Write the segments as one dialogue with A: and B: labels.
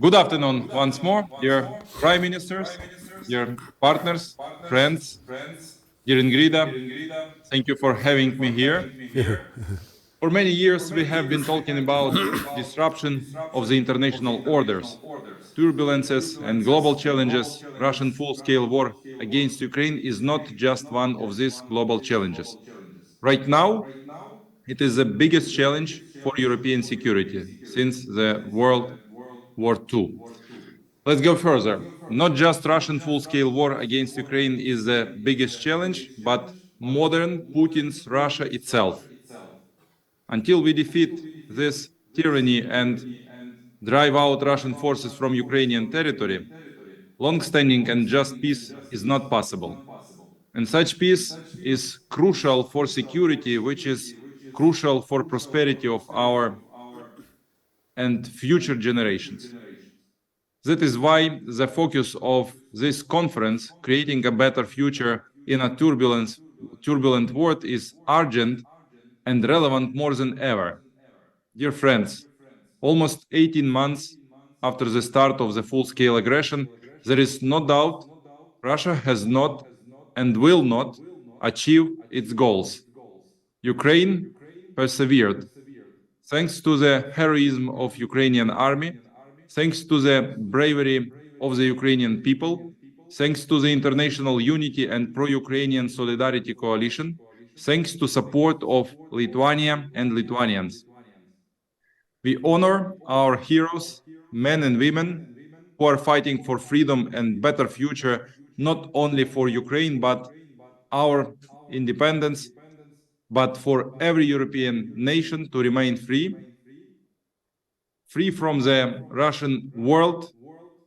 A: Good afternoon once more, dear Prime Ministers, dear partners, friends, dear Ingrida. Thank you for having me here. For many years, we have been talking about disruption of the international orders, turbulences and global challenges. Russian full-scale war against Ukraine is not just one of these global challenges. Right now, it is the biggest challenge for European security since the World War II. Let's go further. Not just Russian full-scale war against Ukraine is the biggest challenge, but modern Putin's Russia itself. Until we defeat this tyranny and drive out Russian forces from Ukrainian territory, long-standing and just peace is not possible. And such peace is crucial for security, which is crucial for prosperity of our and future generations. That is why the focus of this conference, creating a better future in a turbulent world, is urgent and relevant more than ever. Dear friends, almost 18 months after the start of the full-scale aggression, there is no doubt Russia has not and will not achieve its goals. Ukraine persevered. Thanks to the heroism of Ukrainian army, thanks to the bravery of the Ukrainian people, thanks to the international unity and pro-Ukrainian solidarity coalition, thanks to support of Lithuania and Lithuanians. We honor our heroes, men and women, who are fighting for freedom and better future, not only for Ukraine, but our independence, but for every European nation to remain free from the Russian world,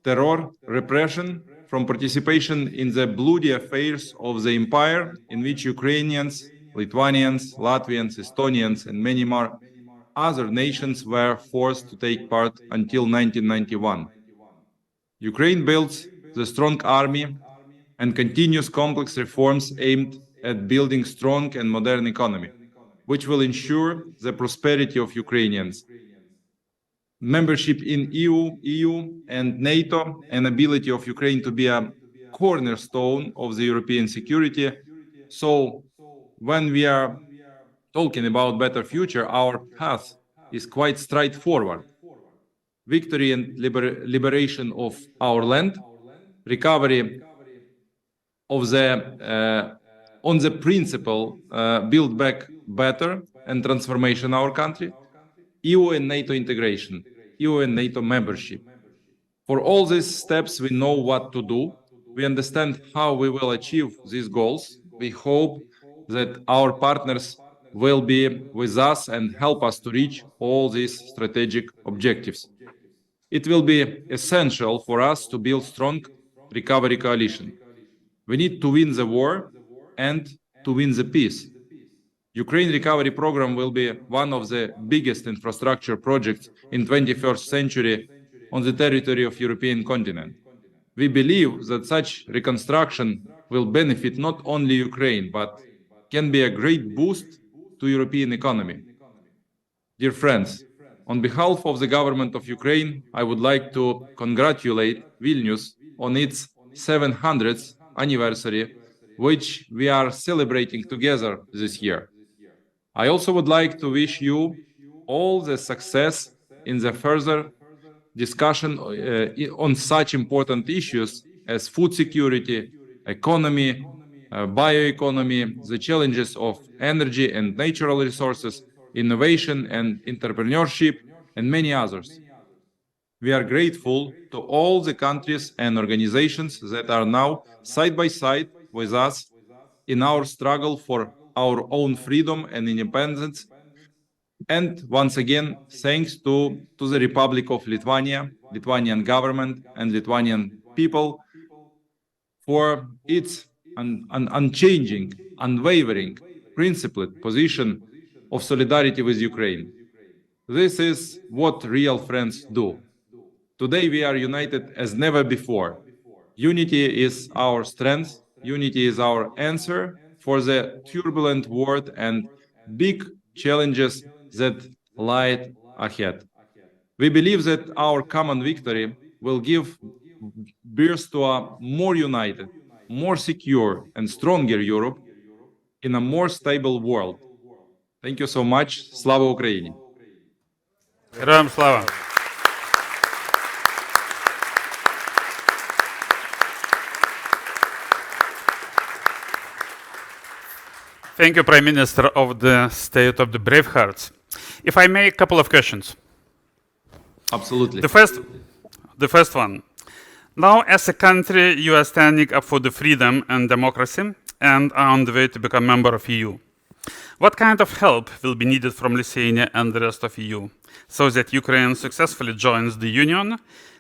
A: terror, repression, from participation in the bloody affairs of the empire in which Ukrainians, Lithuanians, Latvians, Estonians, and many more other nations were forced to take part until 1991. Ukraine builds the strong army and continues complex reforms aimed at building strong and modern economy, which will ensure the prosperity of Ukrainians. Membership in EU and NATO, and ability of Ukraine to be a cornerstone of the European security. So when we are talking about better future, our path is quite straightforward. Victory and liberation of our land, recovery of the on the principle build back better and transformation our country, EU and NATO integration, EU and NATO membership. For all these steps, we know what to do. We understand how we will achieve these goals. We hope that our partners will be with us and help us to reach all these strategic objectives. It will be essential for us to build strong recovery coalition. We need to win the war and to win the peace. Ukraine recovery program will be one of the biggest infrastructure projects in 21st century on the territory of European continent. We believe that such reconstruction will benefit not only Ukraine, but can be a great boost to European economy. Dear friends, on behalf of the government of Ukraine, I would like to congratulate Vilnius on its 700th anniversary, which we are celebrating together this year. I also would like to wish you all the success in the further discussion on such important issues as food security, economy, bioeconomy, the challenges of energy and natural resources, innovation and entrepreneurship, and many others. We are grateful to all the countries and organizations that are now side by side with us in our struggle for our own freedom and independence. And once again, thanks to the Republic of Lithuania, Lithuanian government, and Lithuanian people for its unchanging, unwavering, principled position of solidarity with Ukraine. This is what real friends do. Today we are united as never before. Unity is our strength, unity is our answer for the turbulent world and big challenges that lie ahead. We believe that our common victory will give birth to a more united, more secure and stronger Europe in a more stable world. Thank you so much. Slava Ukraini!
B: Героям слава! Thank you, Prime Minister of the State of the Brave Hearts. If I may, a couple of questions.
A: Absolutely.
B: The first one. Now, as a country, you are standing up for the freedom and democracy and are on the way to become a member of EU. What kind of help will be needed from Lithuania and the rest of EU so that Ukraine successfully joins the Union,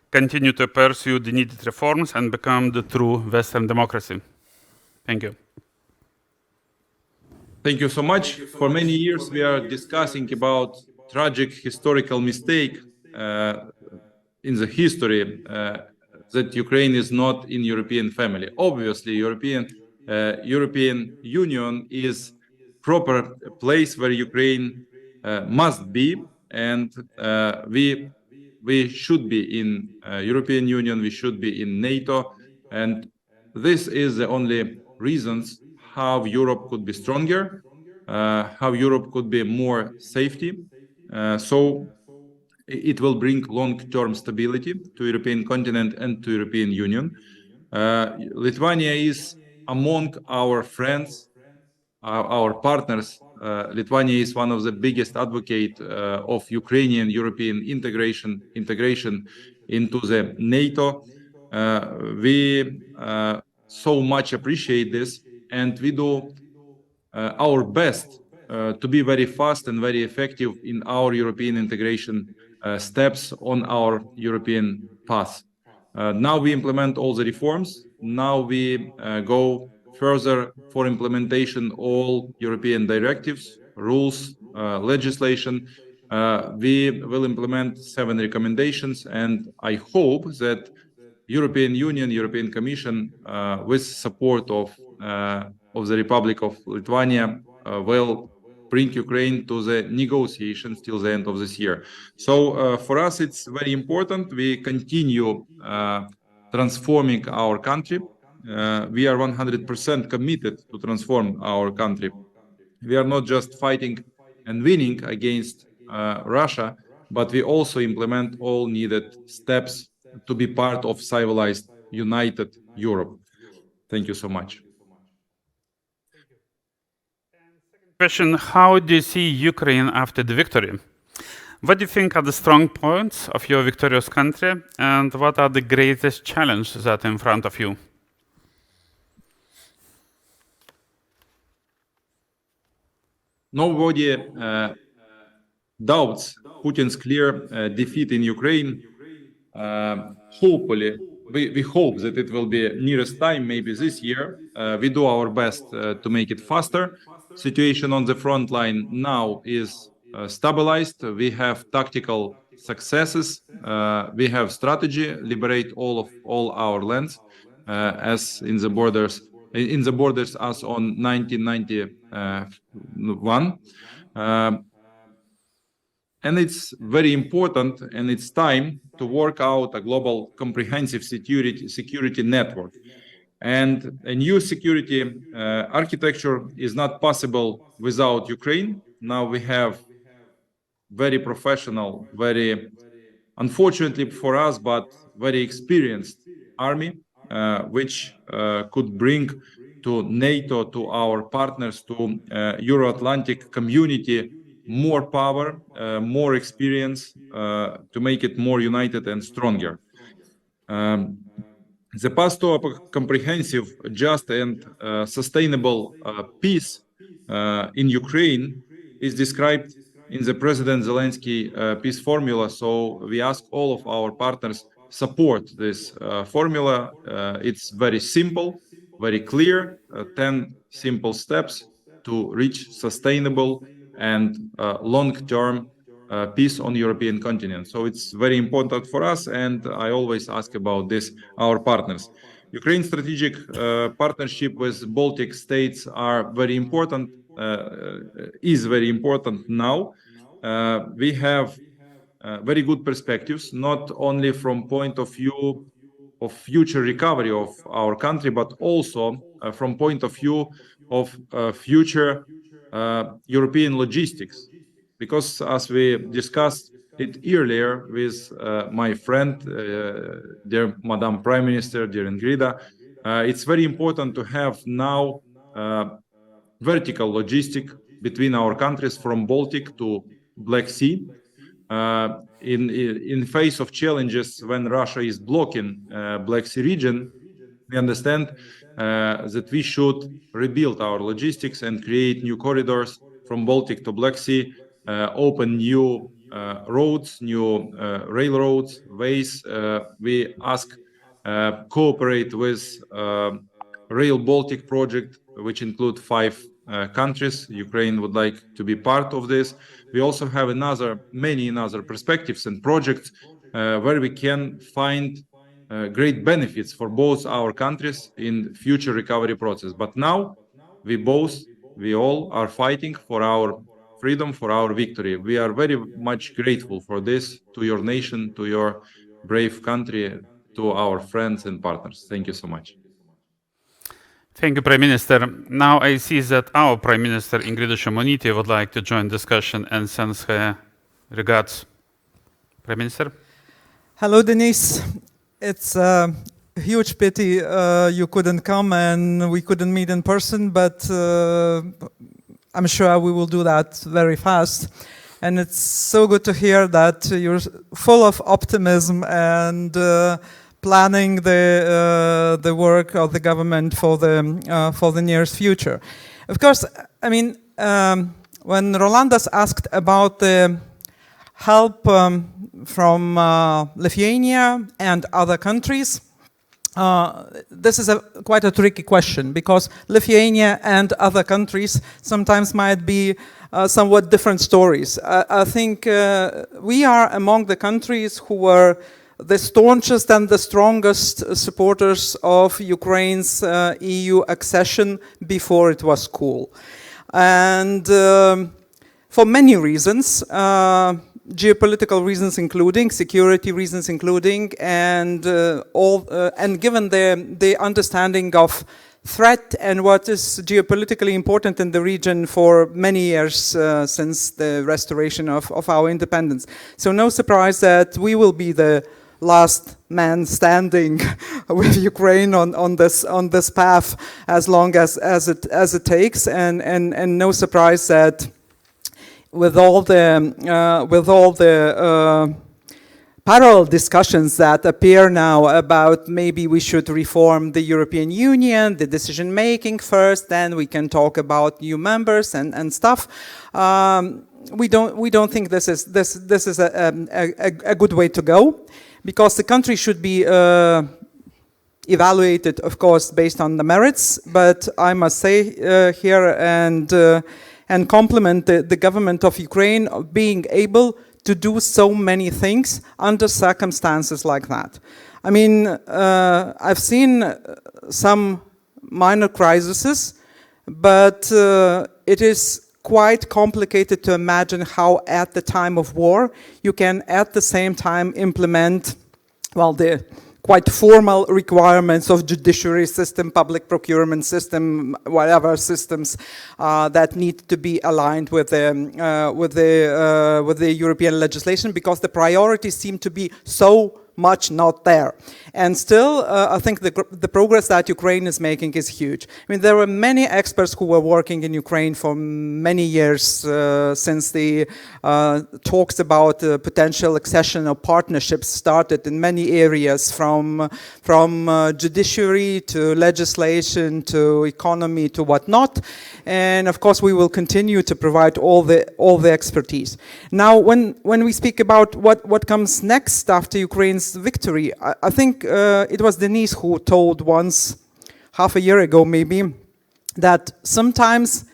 B: continue to pursue the needed reforms, and become the true Western democracy? Thank you.
A: Thank you so much. For many years, we are discussing about tragic historical mistake in the history that Ukraine is not in European family. Obviously, European Union is proper place where Ukraine must be, and we should be in European Union. We should be in NATO, and this is the only reasons how Europe could be stronger, how Europe could be more safety. So it will bring long-term stability to European continent and to European Union. Lithuania is among our friends, our partners. Lithuania is one of the biggest advocates of Ukrainian European integration into the NATO. We so much appreciate this, and we do our best to be very fast and very effective in our European integration steps on our European path. Now we implement all the reforms. Now we go further for implementation all European directives, rules, legislation. We will implement 7 recommendations, and I hope that European Union, European Commission, with support of the Republic of Lithuania, will bring Ukraine to the negotiations till the end of this year. So for us, it's very important. We continue transforming our country. We are 100% committed to transform our country. We are not just fighting and winning against Russia, but we also implement all needed steps to be part of civilized, united Europe. Thank you so much.
B: Question: how do you see Ukraine after the victory? What do you think are the strong points of your victorious country, and what are the greatest challenges that are in front of you?
A: Nobody doubts Putin's clear defeat in Ukraine. Hopefully, we hope that it will be nearest time, maybe this year. We do our best to make it faster. Situation on the front line now is stabilized. We have tactical successes. We have strategy, liberate all our lands as in the borders as on 1991. And it's very important, and it's time to work out a global comprehensive security network. And a new security architecture is not possible without Ukraine. Now we have very professional, very unfortunately for us, but very experienced army, which could bring to NATO, to our partners, to Euro-Atlantic community, more power, more experience to make it more united and stronger. The path to a comprehensive, just and sustainable peace in Ukraine is described in the President Zelensky peace formula. So we ask all of our partners support this formula. It's very simple, very clear, 10 simple steps to reach sustainable and long-term peace on the European continent. So it's very important for us, and I always ask about this our partners. Ukraine's strategic partnership with Baltic states are very important, is very important now. We have very good perspectives, not only from point of view of future recovery of our country, but also from point of view of future European logistics. Because as we discussed it earlier with my friend, dear Madam Prime Minister, dear Ingrida, it's very important to have now vertical logistic between our countries from Baltic to Black Sea. In face of challenges when Russia is blocking Black Sea region, we understand that we should rebuild our logistics and create new corridors from Baltic to Black Sea, open new roads, new railroads, ways. We ask cooperate with Rail Baltic project, which include 5 countries. Ukraine would like to be part of this. We also have many other perspectives and projects where we can find great benefits for both our countries in future recovery process. But now we all are fighting for our freedom, for our victory. We are very much grateful for this to your nation, to your brave country, to our friends and partners. Thank you so much.
B: Thank you, Prime Minister. Now I see that our Prime Minister, Ingrida Šimonytė, would like to join discussion and sends her regards. Prime Minister?
C: Hello, Denise. It's a huge pity you couldn't come and we couldn't meet in person, but I'm sure we will do that very fast. And it's so good to hear that you're full of optimism and planning the work of the government for the nearest future. Of course, I mean, when Rolandas asked about the help from Lithuania and other countries, this is quite a tricky question, because Lithuania and other countries sometimes might be somewhat different stories. I think we are among the countries who were the staunchest and the strongest supporters of Ukraine's EU accession before it was cool. And for many reasons, geopolitical reasons including, security reasons including, and given the understanding of threat and what is geopolitically important in the region for many years since the restoration of our independence. So no surprise that we will be the last man standing with Ukraine on this path as long as it takes, and no surprise that with all the parallel discussions that appear now about maybe we should reform the European Union, the decision making first, then we can talk about new members and stuff. We don't think this is a good way to go, because the country should be evaluated, of course, based on the merits. But I must say here and compliment the government of Ukraine of being able to do so many things under circumstances like that. I mean, I've seen some minor crises, but it is quite complicated to imagine how at the time of war you can at the same time implement, well, the quite formal requirements of judiciary system, public procurement system, whatever systems that need to be aligned with the European legislation, because the priorities seem to be so much not there. And still, I think the progress that Ukraine is making is huge. I mean, there were many experts who were working in Ukraine for many years since the talks about potential accession or partnerships started in many areas, from judiciary to legislation to economy to whatnot. And of course, we will continue to provide all the expertise. Now, when we speak about what comes next after Ukraine's victory, I think it was Denise who told once, half a year ago maybe, that sometimes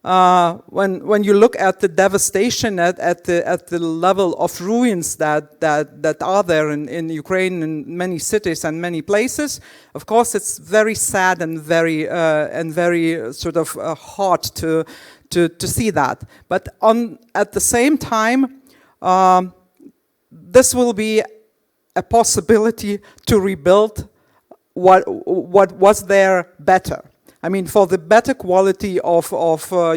C: when you look at the devastation at the level of ruins that are there in Ukraine, in many cities and many places, of course it's very sad and very sort of hard to see that. But at the same time, this will be a possibility to rebuild what was there better. I mean, for the better quality of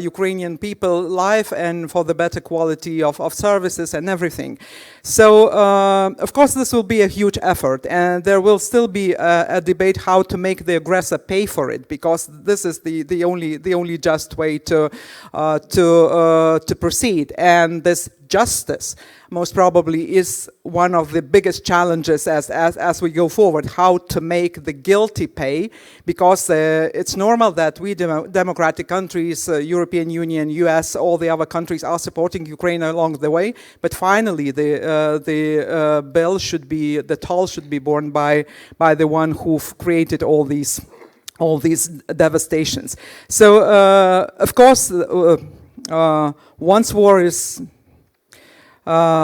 C: Ukrainian people life and for the better quality of services and everything. So, of course, this will be a huge effort, and there will still be a debate how to make the aggressor pay for it, because this is the only just way to proceed. And this justice most probably is one of the biggest challenges as we go forward, how to make the guilty pay, because it's normal that we democratic countries, European Union, US, all the other countries are supporting Ukraine along the way, but finally the bill should be, the toll should be borne by the one who've created all these devastations. So of course, once war is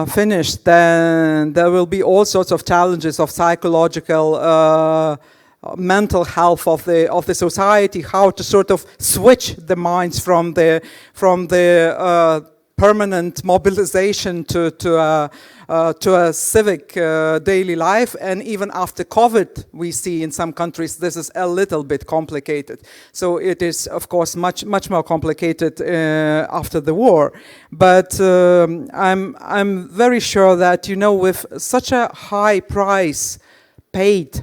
C: finished, then there will be all sorts of challenges of psychological, mental health of the society, how to sort of switch the minds from the permanent mobilization to a civic daily life. And even after COVID, we see in some countries this is a little bit complicated. So it is, of course, much more complicated after the war. But I'm very sure that, you know, with such a high price paid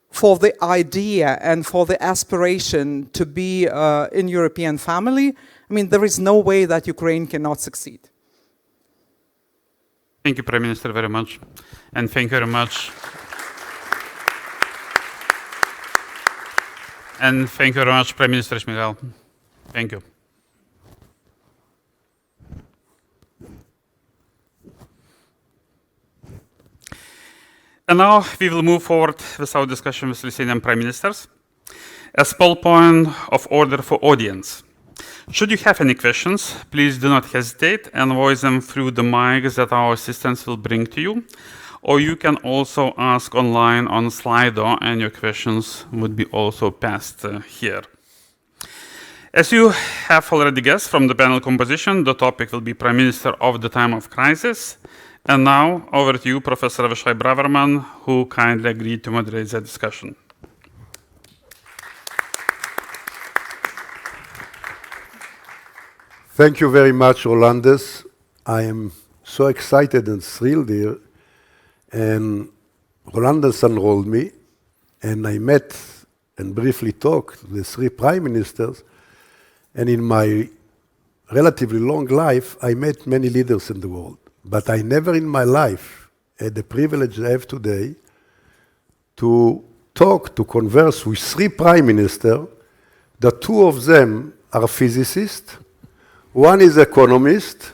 C: for the idea and for the aspiration to be in European family, I mean, there is no way that Ukraine cannot succeed.
B: Thank you, Prime Minister, very much. And thank you very much. And thank you very much, Prime Minister Shmyhal. Thank you. And now we will move forward with our discussion with Lithuanian Prime Ministers. A small point of order for audience. Should you have any questions, please do not hesitate and voice them through the mics that our assistants will bring to you. Or you can also ask online on Slido, and your questions would be also passed here. As you have already guessed from the panel composition, the topic will be Prime Minister of the time of crisis. And now, over to you, Professor Abišala Braverman, who kindly agreed to moderate the discussion.
D: Thank you very much, Rolandes. I am so excited and thrilled here. And Rolandes enrolled me, and I met and briefly talked with 3 prime ministers. And in my relatively long life, I met many leaders in the world. But I never in my life had the privilege I have today to talk, to converse with 3 prime ministers. The 2 of them are physicists. One is economist,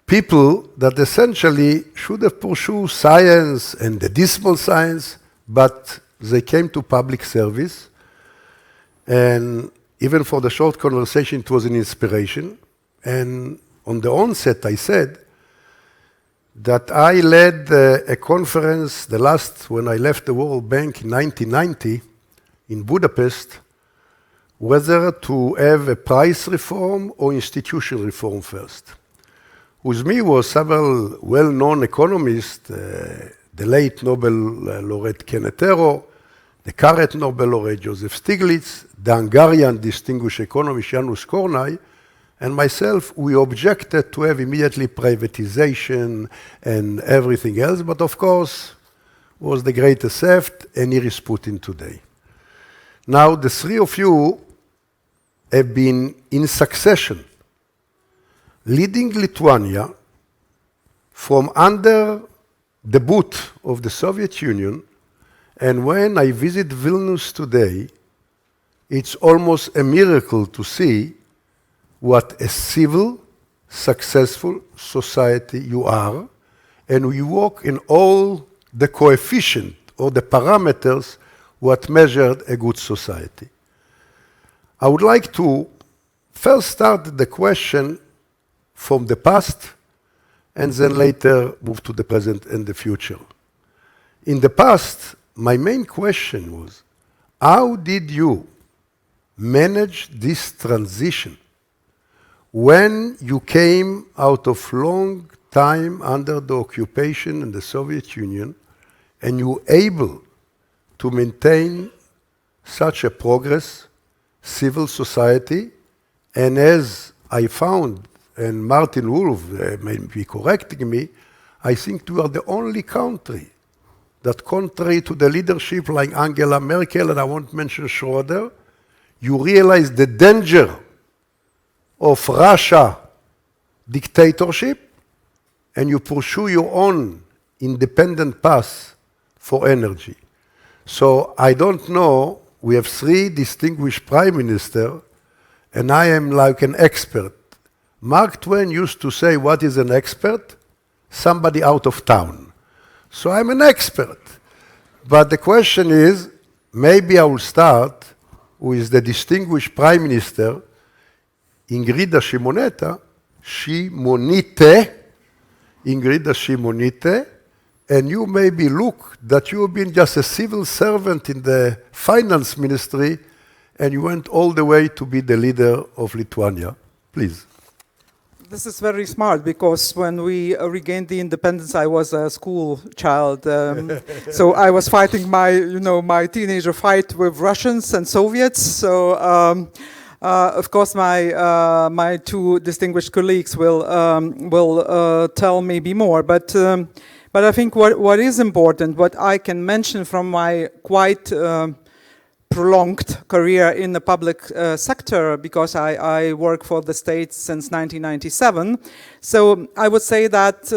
D: people that essentially should have pursued science and the dismal science, but they came to public service. And even for the short conversation, it was an inspiration. And on the onset, I said that I led a conference, the last, when I left the World Bank in 1990 in Budapest, whether to have a price reform or institutional reform first. With me was several well-known economists, the late Nobel laureate Kenneth Arrow, the current Nobel laureate Joseph Stiglitz, the Hungarian distinguished economist Janusz Kornai, and myself. We objected to have immediately privatization and everything else, but of course was the greatest theft, and here is Putin today. Now the 3 of you have been in succession leading Lithuania from under the boot of the Soviet Union, and when I visit Vilnius today, it's almost a miracle to see what a civil, successful society you are, and you walk in all the coefficient or the parameters what measured a good society. I would like to first start the question from the past and then later move to the present and the future. In the past, my main question was, how did you manage this transition when you came out of long time under the occupation in the Soviet Union, and you were able to maintain such a progress, civil society, and as I found, and Martin Wolf may be correcting me, I think we are the only country that, contrary to the leadership like Angela Merkel, and I won't mention Schroeder, you realize the danger of Russia dictatorship, and you pursue your own independent path for energy. So I don't know, we have 3 distinguished prime ministers, and I am like an expert. Mark Twain used to say, what is an expert? Somebody out of town. So I'm an expert. But the question is, maybe I will start with the distinguished prime minister, Ingrida Šimonytė, Ingrida Šimonytė, and you maybe look that you have been just a civil servant in the finance ministry, and you went all the way to be the leader of Lithuania. Please.
C: This is very smart, because when we regained the independence, I was a school child. So I was fighting my teenager fight with Russians and Soviets. So of course my 2 distinguished colleagues will tell maybe more. But I think what is important, what I can mention from my quite prolonged career in the public sector, because I work for the state since 1997. So I would say that,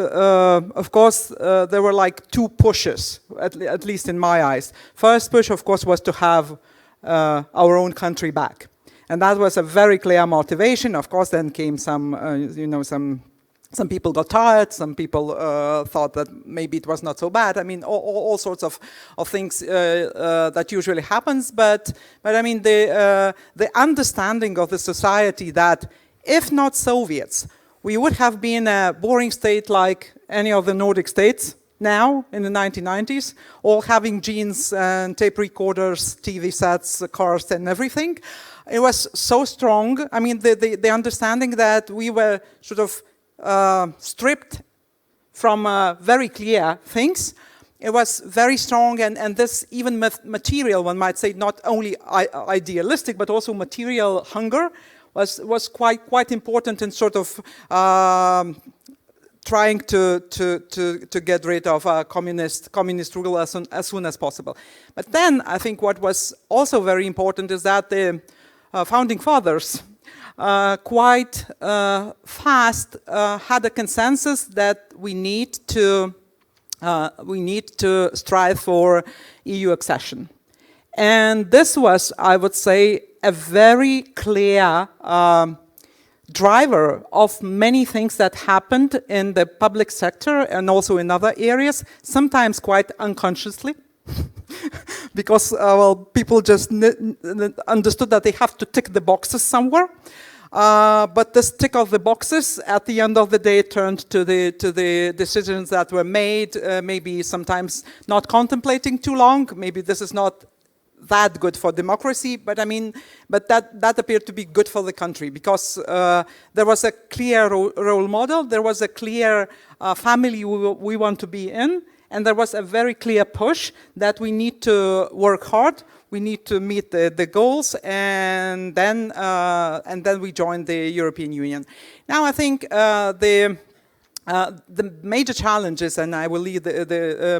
C: of course, there were like 2 pushes, at least in my eyes. First push, of course, was to have our own country back. And that was a very clear motivation. Of course, then came some people got tired, some people thought that maybe it was not so bad. I mean, all sorts of things that usually happens. But I mean, the understanding of the society that if not Soviets, we would have been a boring state like any of the Nordic states now in the 1990s, all having jeans and tape recorders, TV sets, cars and everything. It was so strong. I mean, the understanding that we were sort of stripped from very clear things. It was very strong, and this even material, one might say, not only idealistic, but also material hunger was quite important in sort of trying to get rid of communist rule as soon as possible. But then I think what was also very important is that the founding fathers quite fast had a consensus that we need to strive for EU accession. And this was, I would say, a very clear driver of many things that happened in the public sector and also in other areas, sometimes quite unconsciously. Because people just understood that they have to tick the boxes somewhere. But this tick of the boxes at the end of the day turned to the decisions that were made, maybe sometimes not contemplating too long. Maybe this is not that good for democracy, but I mean, but that appeared to be good for the country, because there was a clear role model, there was a clear family we want to be in, and there was a very clear push that we need to work hard, we need to meet the goals, and then we joined the European Union. Now I think the major challenges, and I will lead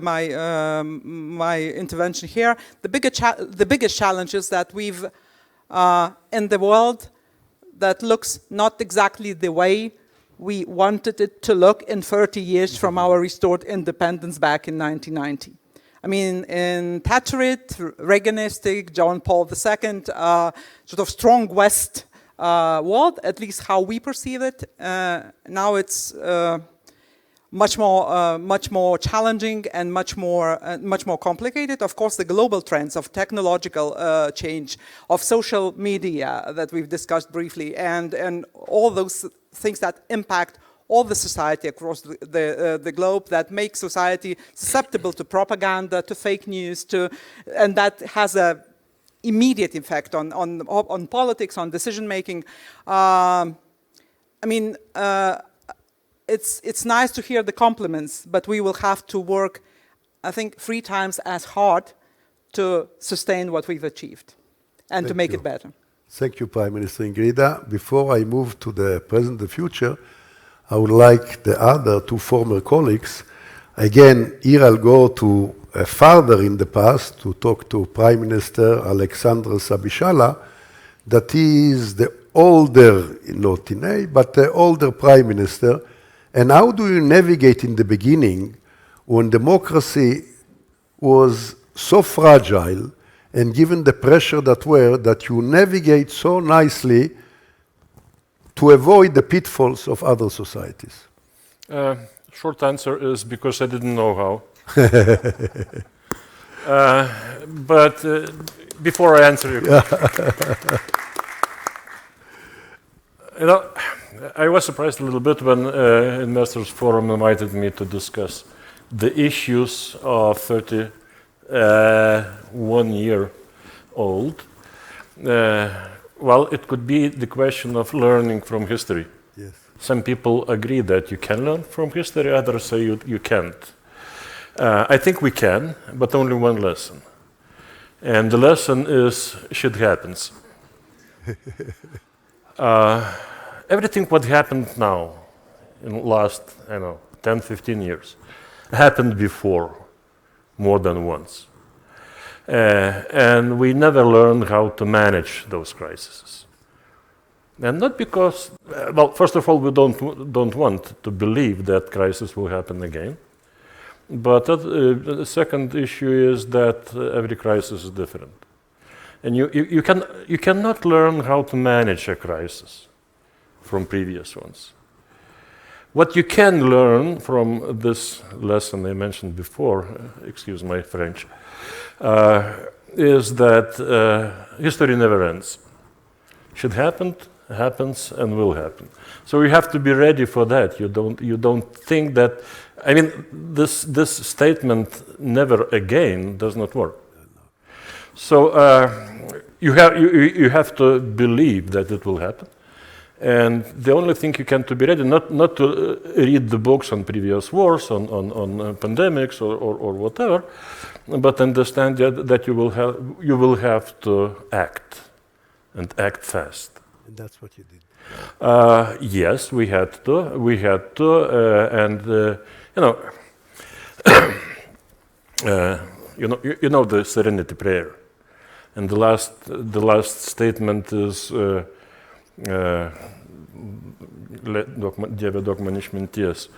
C: my intervention here. The biggest challenges that we've in the world that looks not exactly the way we wanted it to look in 30 years from our restored independence back in 1990. I mean, in Thatcherite, Reaganistic, John Paul II, sort of strong West world, at least how we perceive it. Now it's much more challenging and much more complicated. Of course, the global trends of technological change, of social media that we've discussed briefly, and all those things that impact all the society across the globe, that make society susceptible to propaganda, to fake news, and that has a immediate effect on politics, on decision making. I mean, it's nice to hear the compliments, but we will have to work, I think, 3 times as hard to sustain what we've achieved and to make it better.
D: Thank you, Prime Minister Ingrida. Before I move to the present and future, I would like the other 2 former colleagues. Again, here I'll go to farther in the past to talk to Prime Minister Aleksandras Abišala, that he is the older, not in age, but the older Prime Minister. And how do you navigate in the beginning when democracy was so fragile and given the pressure that you navigate so nicely to avoid the pitfalls of other societies?
E: Short answer is because I didn't know how. But before I answer your question, you know, I was surprised a little bit when Investors Forum invited me to discuss the issues of 31-year-old. Well, it could be the question of learning from history.
D: Yes.
E: Some people agree that you can learn from history, others say you can't. I think we can, but only one lesson. And the lesson is shit happens. Everything what happened now in the last, 10, 15 years happened before more than once. And we never learned how to manage those crises. And not because, well, first of all, we don't want to believe that crisis will happen again. But the second issue is that every crisis is different. And you cannot learn how to manage a crisis from previous ones. What you can learn from this lesson I mentioned before, excuse my French, is that history never ends. Shit happened, happens, and will happen. So you have to be ready for that. You don't think that. I mean, this statement "never again" does not work. So you have to believe that it will happen. And the only thing you can to be ready, not to read the books on previous wars, on pandemics or whatever, but understand that you will have to act, and act fast.
D: And that's what you did.
E: Yes, we had to, and you know the Serenity Prayer, and the last statement is. Dieve, duok man išminties.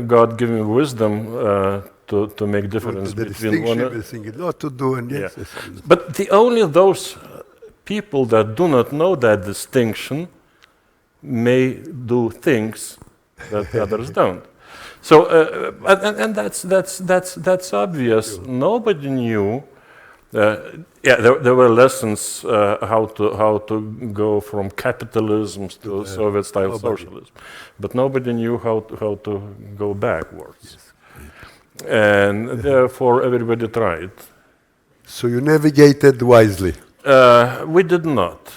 E: God give me wisdom to make difference between one and
D: not to do and yes.
E: But only those people that do not know that distinction may do things that others don't. So and that's obvious.
D: Sure.
E: Nobody knew. There were lessons how to go from capitalism to Soviet-style socialism, but nobody knew how to go backwards.
D: Yes.
E: And therefore, everybody tried.
D: So you navigated wisely.
E: We did not.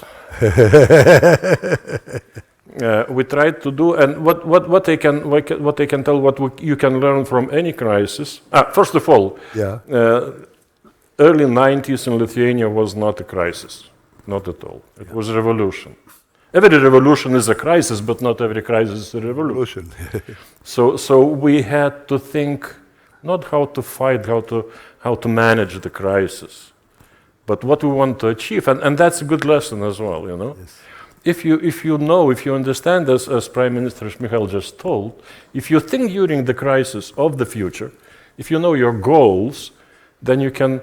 E: We tried to do, and what I can tell, you can learn from any crisis. First of all, early 90s in Lithuania was not a crisis, not at all. It was a revolution. Every revolution is a crisis, but not every crisis is a revolution. So we had to think not how to fight, how to manage the crisis, but what we want to achieve, and that's a good lesson as well. You know,
D: Yes.
E: if you understand, as Prime Minister Shmyhal just told, if you think during the crisis of the future, if you know your goals, then you can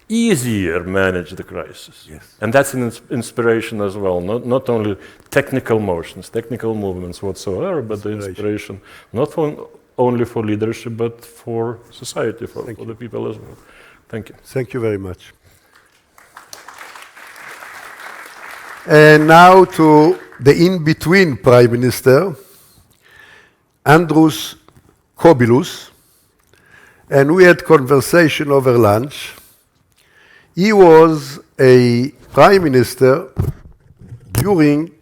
E: easier manage the crisis.
D: Yes.
E: And that's an inspiration as well, not only technical motions, technical movements whatsoever, but the inspiration not only for leadership, but for society, for the people as well. Thank you.
D: Thank you very much. And now to the in-between Prime Minister, Andrius Kubilius, and we had conversation over lunch. He was a prime minister during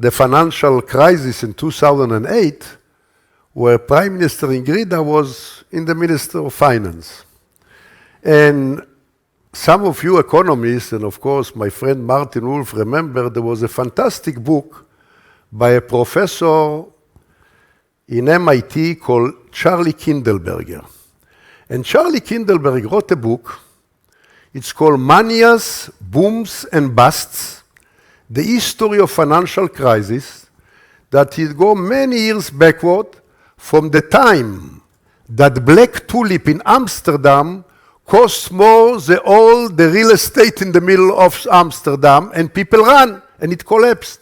D: the financial crisis in 2008, where Prime Minister Ingrida was in the Minister of Finance. And some of you economists, and of course my friend Martin Wolf, remember there was a fantastic book by a professor in MIT called Charlie Kindleberger. And Charlie Kindleberger wrote a book. It's called Manias, Booms and Busts, the history of financial crisis, that he'd go many years backward from the time that black tulip in Amsterdam cost more than all the real estate in the middle of Amsterdam, and people ran, and it collapsed.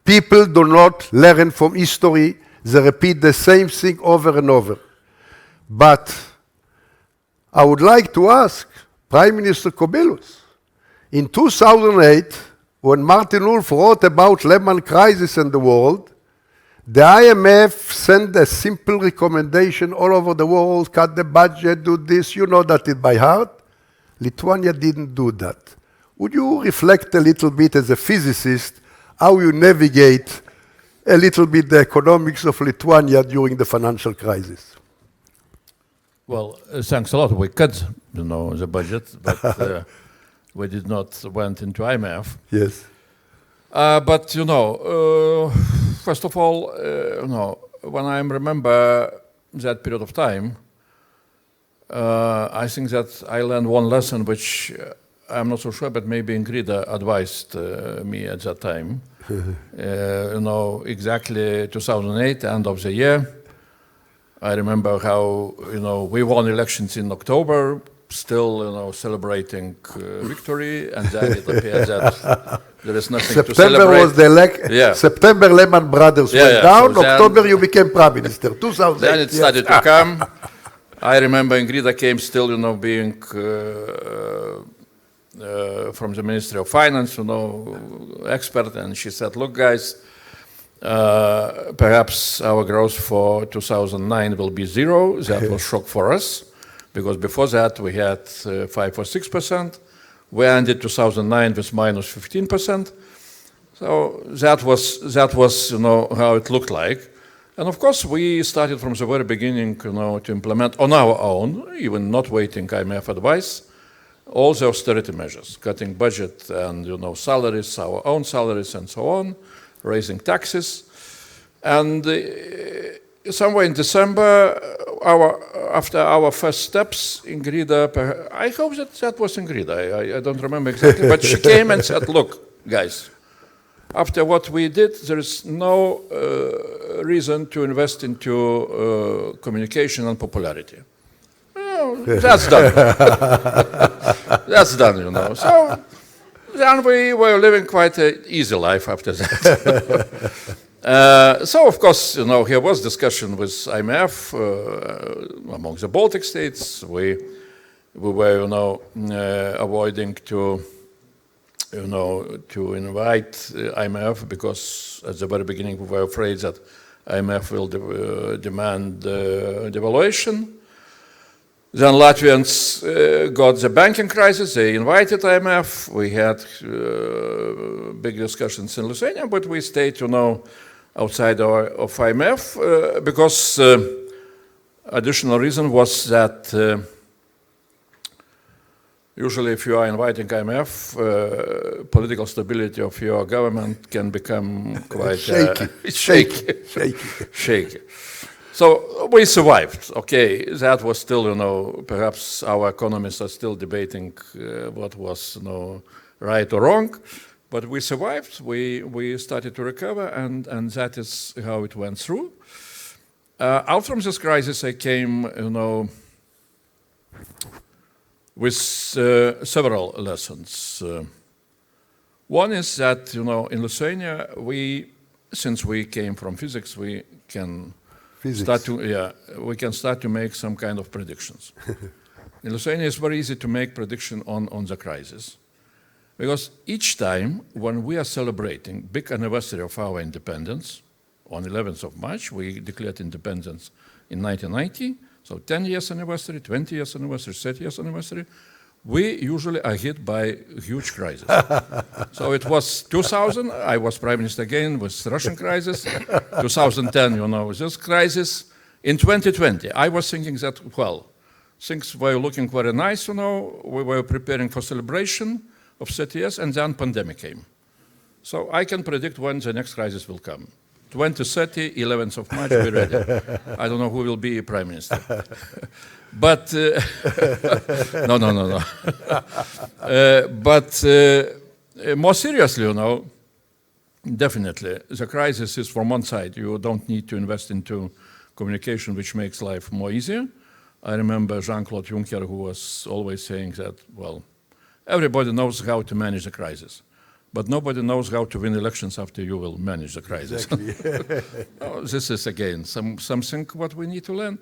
D: People do not learn from history. They repeat the same thing over and over. But I would like to ask Prime Minister Kubilius, in 2008, when Martin Wolf wrote about Lehman crisis in the world, the IMF sent a simple recommendation all over the world, cut the budget, do this, you know that it by heart. Lithuania didn't do that. Would you reflect a little bit as a physicist how you navigate a little bit the economics of Lithuania during the financial crisis?
F: Well, thanks a lot. We cut, the budget, but we did not went into IMF.
D: Yes.
F: But first of all, when I remember that period of time, I think that I learned one lesson which I'm not so sure, but maybe Ingrida advised me at that time. Exactly 2008, end of the year. I remember how we won elections in October, still celebrating victory, and then it appeared that there is nothing to celebrate.
D: September Lehman Brothers went down. So October you became Prime Minister. 2008.
F: Then it started to come. I remember Ingrida came still, being from the Ministry of Finance, expert, and she said, "Look, guys, perhaps our growth for 2009 will be zero." That was shock for us, because before that we had 5 or 6%. We ended 2009 with minus 15%. So that was how it looked like. And of course we started from the very beginning to implement on our own, even not waiting IMF advice, all the austerity measures, cutting budget and salaries, our own salaries and so on, raising taxes. And somewhere in December, after our first steps, Ingrida, I hope that was Ingrida, I don't remember exactly, but she came and said, "Look, guys, after what we did, there is no reason to invest into communication and popularity. That's done. That's done, So then we were living quite an easy life after that. So, of course, here was discussion with IMF among the Baltic states. We were, avoiding to invite IMF because at the very beginning we were afraid that IMF will demand devaluation. Then Latvians got the banking crisis. They invited IMF. We had big discussions in Lithuania, but we stayed, outside of IMF because additional reason was that usually if you are inviting IMF, political stability of your government can become quite shaky. So we survived. Okay, that was still, perhaps our economists are still debating what was, right or wrong, but we survived. We started to recover, and that is how it went through. Out from this crisis, I came, with several lessons. One is that, in Lithuania, since we came from physics, we can start to make some kind of predictions. In Lithuania, it's very easy to make prediction on the crisis, because each time when we are celebrating big anniversary of our independence, on 11th of March, we declared independence in 1990, so 10 years anniversary, 20 years anniversary, 30 years anniversary, we usually are hit by huge crisis. So it was 2000, I was prime minister again with Russian crisis. 2010, you know, this crisis. In 2020, I was thinking that, well, things were looking very nice, you know, we were preparing for celebration of 30 years, and then pandemic came. So I can predict when the next crisis will come. 2030, 11th of March, we're ready. I don't know who will be prime minister. But, no. But more seriously, you know, definitely, the crisis is from one side. You don't need to invest into communication, which makes life more easier. I remember Jean-Claude Juncker, who was always saying that, well, everybody knows how to manage the crisis, but nobody knows how to win elections after you will manage the crisis. Exactly. This is, again, something what we need to learn.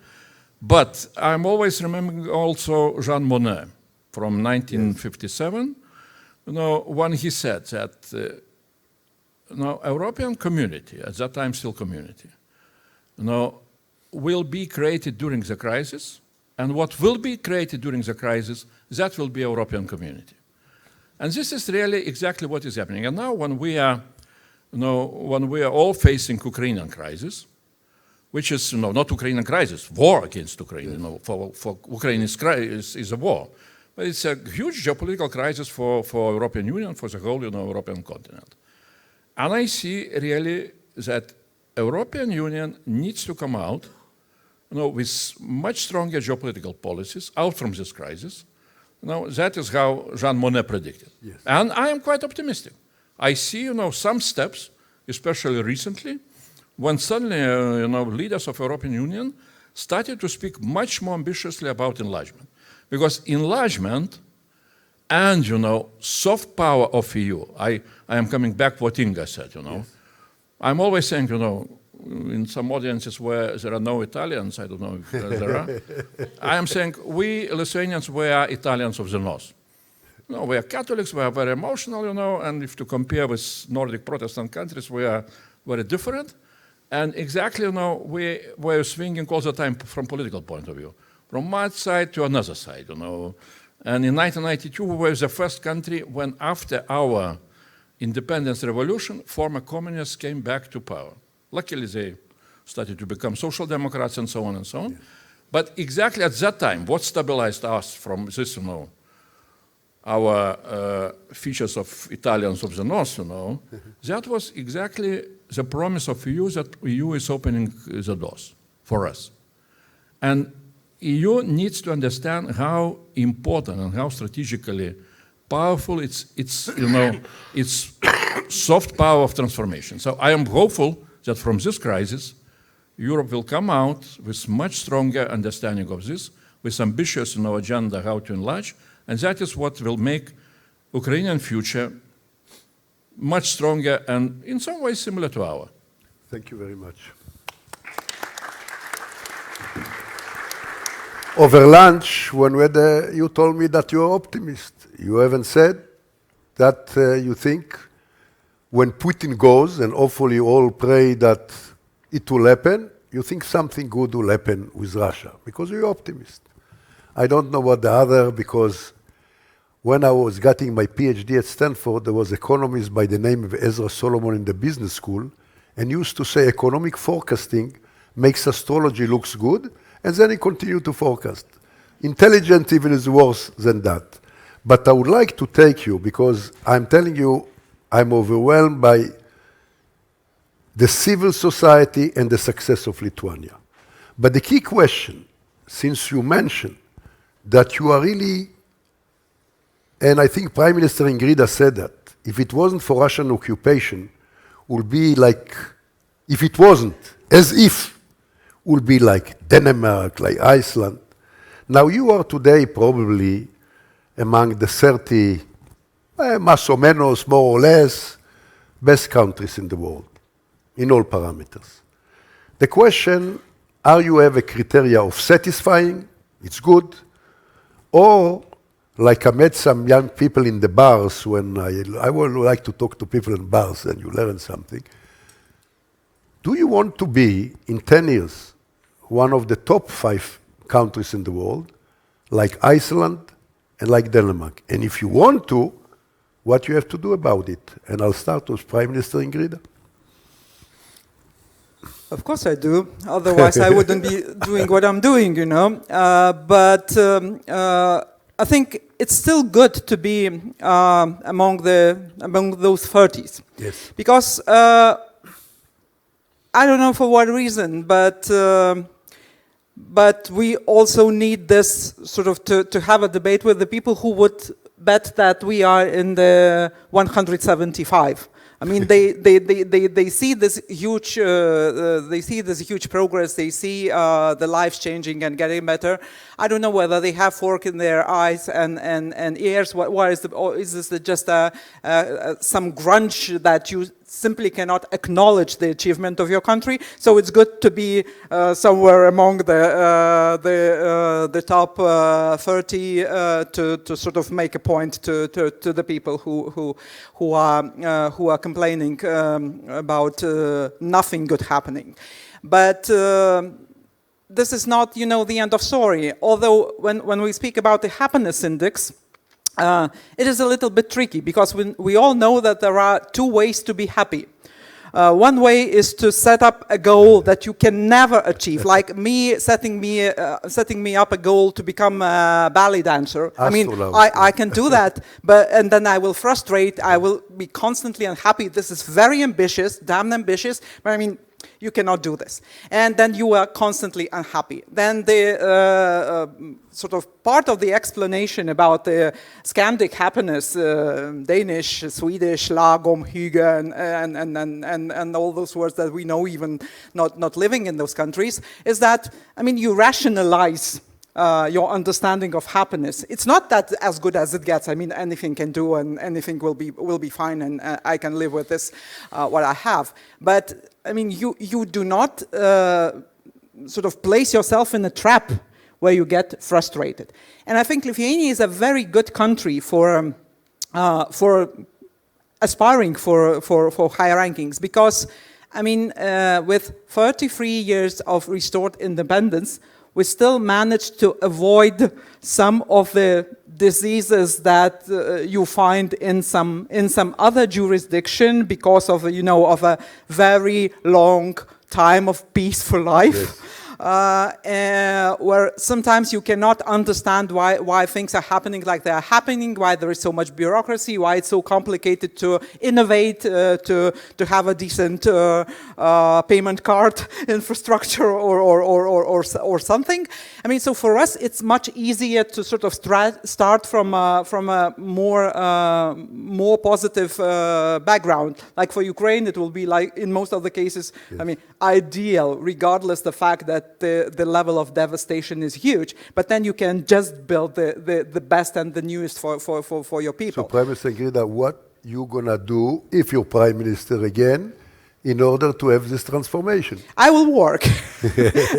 F: But I'm always remembering also Jean Monnet from 1957, you know, when he said that, you know, European community, at that time still community, you know, will be created during the crisis, and what will be created during the crisis, that will be European community. And this is really exactly what is happening. And now when we are, you know, when we are all facing Ukrainian crisis, which is, you know, not Ukrainian crisis, war against Ukraine, you know, for Ukraine is a war. But it's a huge geopolitical crisis for European Union, for the whole, you know, European continent. And I see really that European Union needs to come out, you know, with much stronger geopolitical policies out from this crisis. You know, that is how Jean Monnet predicted. Yes. And I am quite optimistic. I see, you know, some steps, especially recently, when suddenly, you know, leaders of European Union started to speak much more ambitiously about enlargement. Because enlargement and, you know, soft power of EU, I am coming back what Inga said, you know. Yes. I'm always saying, you know, in some audiences where there are no Italians, I don't know if there are, I am saying we Lithuanians were Italians of the North. You know, we are Catholics, we are very emotional, you know, and if to compare with Nordic Protestant countries, we are very different. And exactly, you know, we were swinging all the time from political point of view, from one side to another side, you know. And in 1992, we were the first country when after our independence revolution, former communists came back to power. Luckily, they started to become social democrats and so on and so on. Yeah. But exactly at that time, what stabilized us from this, you know, our features of Italians of the North, you know, that was exactly the promise of EU that EU is opening the doors for us. And EU needs to understand how important and how strategically powerful it's you know, it's soft power of transformation. So I am hopeful that from this crisis, Europe will come out with much stronger understanding of this, with ambitious, you know, agenda how to enlarge, and that is what will make Ukrainian future much stronger and in some ways similar to our.
D: Thank you very much. Over lunch, when we had, you told me that you're optimist. You haven't said that you think when Putin goes, and hopefully you all pray that it will happen, you think something good will happen with Russia, because you're optimist. I don't know what the other, because when I was getting my PhD at Stanford, there was an economist by the name of Ezra Solomon in the business school, and used to say economic forecasting makes astrology looks good, and then he continued to forecast. Intelligent even is worse than that. But I would like to take you, because I'm telling you, I'm overwhelmed by the civil society and the success of Lithuania. But the key question, since you mentioned that you are really, and I think Prime Minister Ingrida said that, if it wasn't for Russian occupation, would be like, if it wasn't, as if, would be like Denmark, like Iceland. Now you are today probably among the 30, más o menos, more or less, best countries in the world, in all parameters. The question, are you have a criteria of satisfying, it's good, or like I met some young people in the bars when I would like to talk to people in bars and you learn something. Do you want to be, in 10 years, one of the top 5 countries in the world, like Iceland and like Denmark. And if you want to, what you have to do about it. And I'll start with Prime Minister Ingrida.
C: Of course I do. Otherwise, I wouldn't be doing what I'm doing, you know. But I think it's still good to be among those 30s.
D: Yes.
C: Because I don't know for what reason, but we also need this sort of to have a debate with the people who would bet that we are in the 175. I mean, they see this huge progress. They see the lives changing and getting better. I don't know whether they have fork in their eyes and ears. What is or is this just some grunge that you simply cannot acknowledge the achievement of your country? So it's good to be somewhere among the top 30 to sort of make a point to the people who are complaining about nothing good happening. But this is not, you know, the end of story. Although when we speak about the happiness index, it is a little bit tricky because we all know that there are two ways to be happy. One way is to set up a goal that you can never achieve, like me setting me up a goal to become a ballet dancer. I mean, I can do that, and then I will frustrate. I will be constantly unhappy. This is very ambitious, damn ambitious. But I mean, you cannot do this, and then you are constantly unhappy. Then the sort of part of the explanation about the Scandic happiness, Danish, Swedish, lagom, hygge, and all those words that we know, even not living in those countries, is that, I mean, you rationalize your understanding of happiness. It's not that as good as it gets. I mean, anything can do, and anything will be fine, and I can live with this, what I have. But I mean, you do not sort of place yourself in a trap where you get frustrated. And I think Lithuania is a very good country for aspiring for higher rankings, because I mean, with 33 years of restored independence, we still managed to avoid some of the diseases that you find in some other jurisdiction because of of a very long time of peaceful life. Yes. Where sometimes you cannot understand why things are happening like they are happening, why there is so much bureaucracy, why it's so complicated to innovate, to have a decent payment card infrastructure or something. I mean, so for us, it's much easier to sort of start from a more positive background. Like for Ukraine, it will be like in most of the cases, yes. I mean, ideal, regardless the fact that the level of devastation is huge, but then you can just build the best and the newest for your people.
D: So Prime Minister Ingrida, what you gonna do if you're Prime Minister again in order to have this transformation?
C: I will work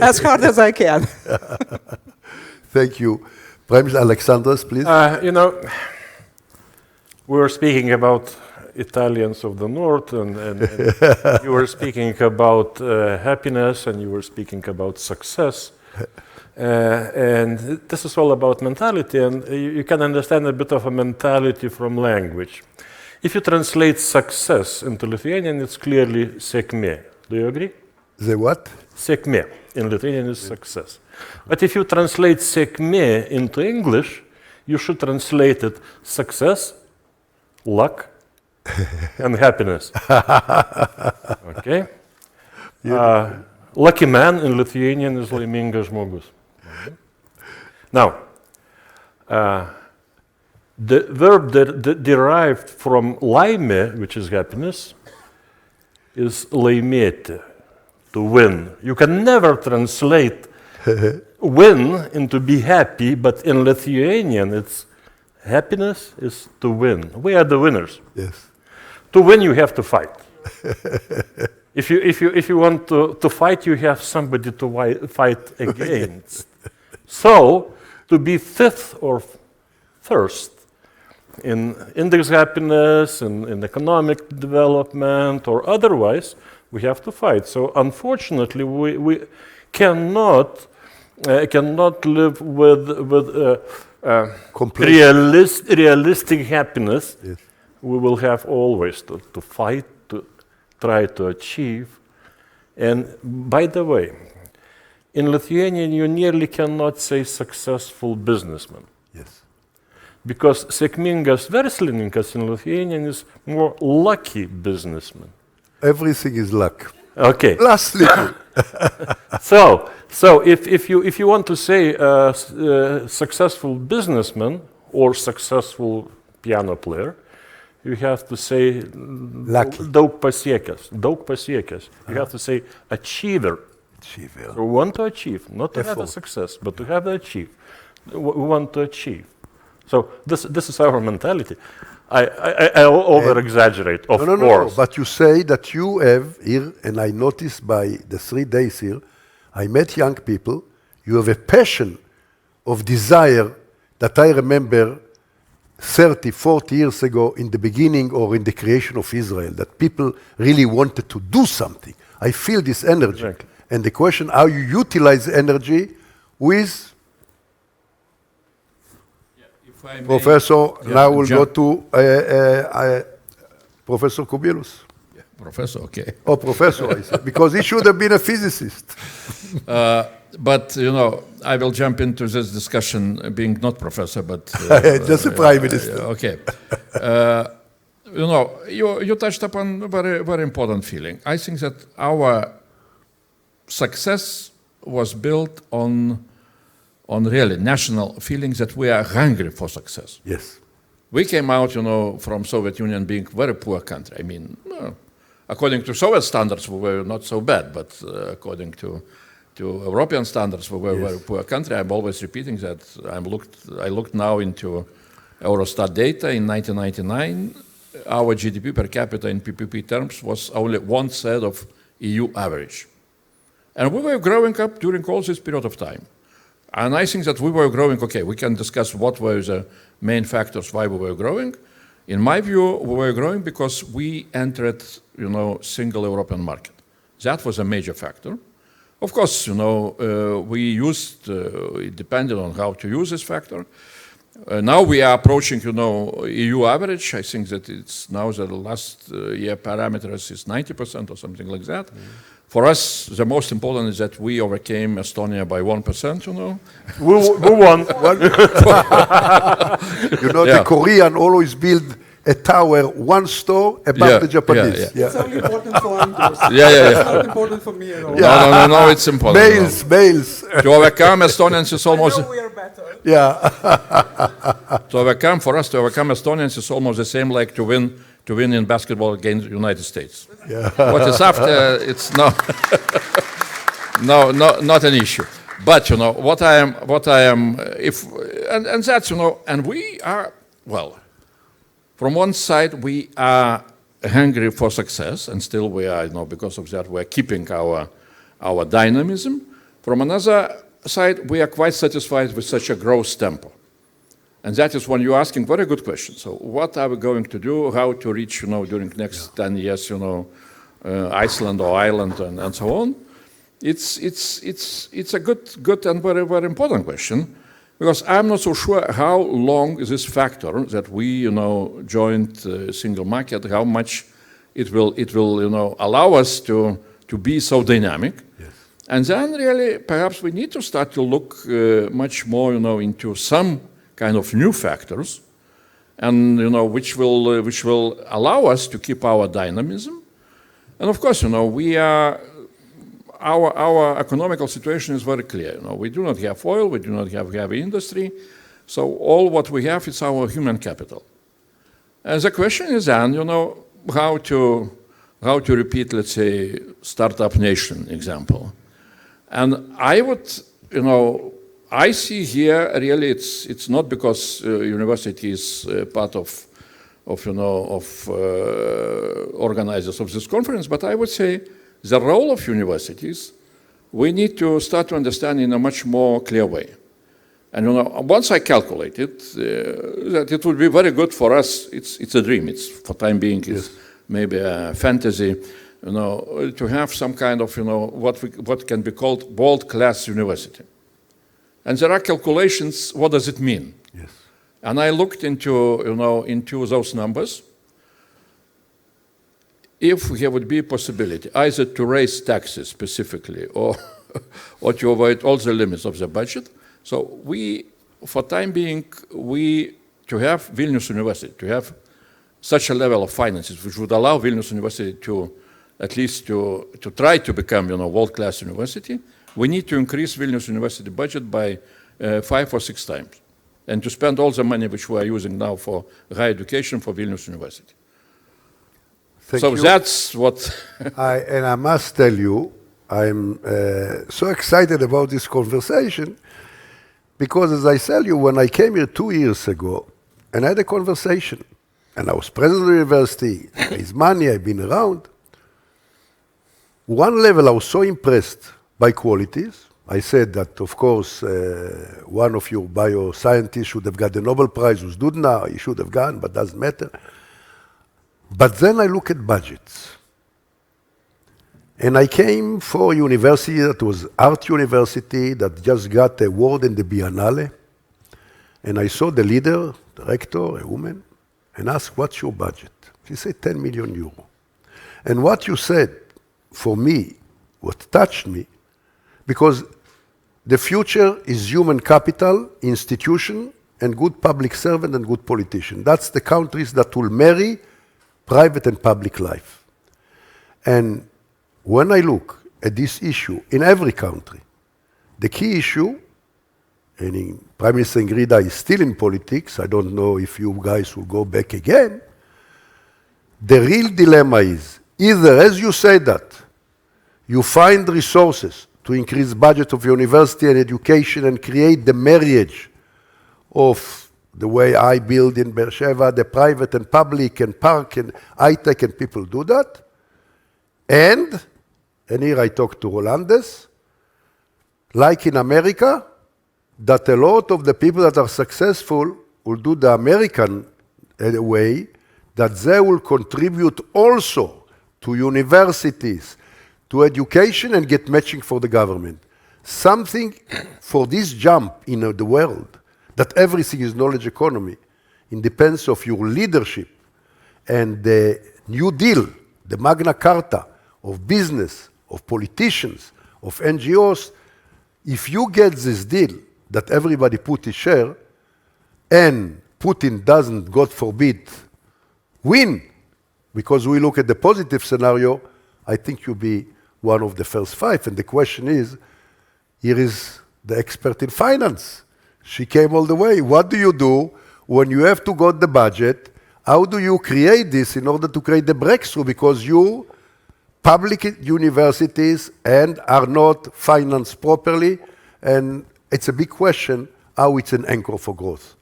C: as hard as I can.
D: Thank you. Prime Minister Aleksandras, please.
E: We were speaking about Italians of the North, and you were speaking about happiness, and you were speaking about success. And this is all about mentality, and you can understand a bit of a mentality from language. If you translate success into Lithuanian, it's clearly sėkmė. Do you agree?
D: The what?
E: Sėkmė in Lithuanian is success. But if you translate sėkmė into English, you should translate it success, luck, and happiness. Okay? Lucky man in Lithuanian is laimingas žmogus. Now, the verb derived from laimė, which is happiness, is laimėti, to win. You can never translate win into be happy, but in Lithuanian it's happiness is to win. We are the winners.
D: Yes.
E: To win, you have to fight. If you want to fight, you have somebody to fight against. So, to be fifth or first in index happiness, in economic development, or otherwise, we have to fight. So, unfortunately, we cannot live with realistic happiness
D: Yes.
E: we will have always to fight, to try to achieve. And by the way, in Lithuanian you nearly cannot say successful businessman.
D: Yes.
E: Because sėkmingas verslininkas in Lithuanian is more lucky businessman.
D: Everything is luck.
E: Okay.
D: Last little.
E: So if you want to say successful businessman or successful piano player, you have to say
D: Lucky.
E: daug pasiekęs. You have to say achiever.
D: Achiever.
E: So we want to achieve, not to have a
D: Effort.
E: success, but to have achieve. We want to achieve. So this is our mentality. I over-exaggerate, of
D: No,
E: course.
D: but you say that you have here, and I noticed by the 3 days here, I met young people, you have a passion of desire that I remember 30, 40 years ago in the beginning or in the creation of Israel, that people really wanted to do something. I feel this energy.
E: Exactly.
D: And the question, how you utilize energy with
F: If I may,
D: Professor, now we'll go
F: jump-
D: to Professor Kubilius.
F: Professor, okay.
D: Oh, professor, I said, because he should have been a physicist.
F: But, I will jump into this discussion being not professor, but...
D: Just a prime minister.
F: Okay. You touched upon a very, very important feeling. I think that our success was built on really national feelings that we are hungry for success.
D: Yes.
F: We came out, from Soviet Union being a very poor country. I mean, according to Soviet standards, we were not so bad, but according to European standards, we were a very poor country. I'm always repeating that. I looked now into Eurostat data. In 1999, our GDP per capita in PPP terms was only 1/3 of EU average. And we were growing up during all this period of time. And I think that we were growing, okay, we can discuss what were the main factors why we were growing. In my view, we were growing because we entered, single European market. That was a major factor. Of course, we used, it depended on how to use this factor. Now we are approaching, EU average. I think that it's now the last year parameters is 90% or something like that. For us, the most important is that we overcame Estonia by 1%,
E: We won.
D: The Korean always build a tower, one store above the Japanese.
C: It's only important for Andrius.
F: Yeah.
C: It's not important for me at all.
F: No, it's important.
D: Bales.
F: To overcome Estonians is almost...
C: I know we are better.
D: Yeah.
F: For us to overcome Estonians is almost the same like to win in basketball against the United States. Yeah. What is after, it's not an issue. But what I am, and that's and we are, well, from one side we are hungry for success, and still we are, because of that we are keeping our dynamism. From another side, we are quite satisfied with such a growth tempo. And that is when you're asking very good questions. So what are we going to do, how to reach, during next 10 years, Iceland or Ireland and so on? It's a good and very, very important question, because I'm not so sure how long this factor that we, joined single market, how much it will allow us to be so dynamic. Yes. And then really, perhaps we need to start to look much more, into some kind of new factors, and which will allow us to keep our dynamism. And of course, we are our economical situation is very clear. We do not have oil, we do not have heavy industry, so all what we have is our human capital. And the question is then, how to repeat, let's say, startup nation example. And I would, I see here really it's not because university is part of organizers of this conference, but I would say the role of universities we need to start to understand in a much more clear way. And once I calculated that it would be very good for us, it's a dream. It's for time being is maybe a fantasy, to have some kind of what can be called world-class university. And there are calculations, what does it mean?
D: Yes.
F: And I looked into those numbers. If there would be a possibility either to raise taxes specifically or to avoid all the limits of the budget, so we, for time being, to have Vilnius University, to have such a level of finances which would allow Vilnius University to at least to try to become world-class university, we need to increase Vilnius University budget by 5 or 6 times, and to spend all the money which we are using now for higher education for Vilnius University.
D: Thank
F: So
D: you.
F: that's what...
D: And I must tell you, I'm so excited about this conversation because, as I tell you, when I came here 2 years ago and I had a conversation, and I was president of the university, I raised money, I've been around. One level I was so impressed by qualities. I said that, of course, one of your bioscientists should have got the Nobel Prize, was Dudna, he should have gone, but doesn't matter. But then I look at budgets. And I came for a university that was art university that just got an award in the Biennale. And I saw the leader, director, a woman, and asked, what's your budget? She said, 10 million euro. And what you said, for me, what touched me, because the future is human capital, institution, and good public servant and good politician. That's the countries that will marry private and public life. And when I look at this issue in every country, the key issue, and Prime Minister Ingrida is still in politics, I don't know if you guys will go back again, the real dilemma is either, as you say that, you find resources to increase budget of university and education and create the marriage of the way I build in Beersheba, the private and public and park and high-tech, and people do that. And here I talk to Hollanders, like in America, that a lot of the people that are successful will do the American way, that they will contribute also to universities, to education, and get matching for the government. Something for this jump in the world, that everything is knowledge economy, it depends of your leadership. And the New Deal, the Magna Carta of business, of politicians, of NGOs, if you get this deal that everybody put his share, and Putin doesn't, God forbid, win, because we look at the positive scenario, I think you'll be one of the first 5. And the question is, here is the expert in finance. She came all the way. What do you do when you have to got the budget? How do you create this in order to create the breakthrough? Because you, public universities, and are not financed properly, and it's a big question how it's an anchor for growth.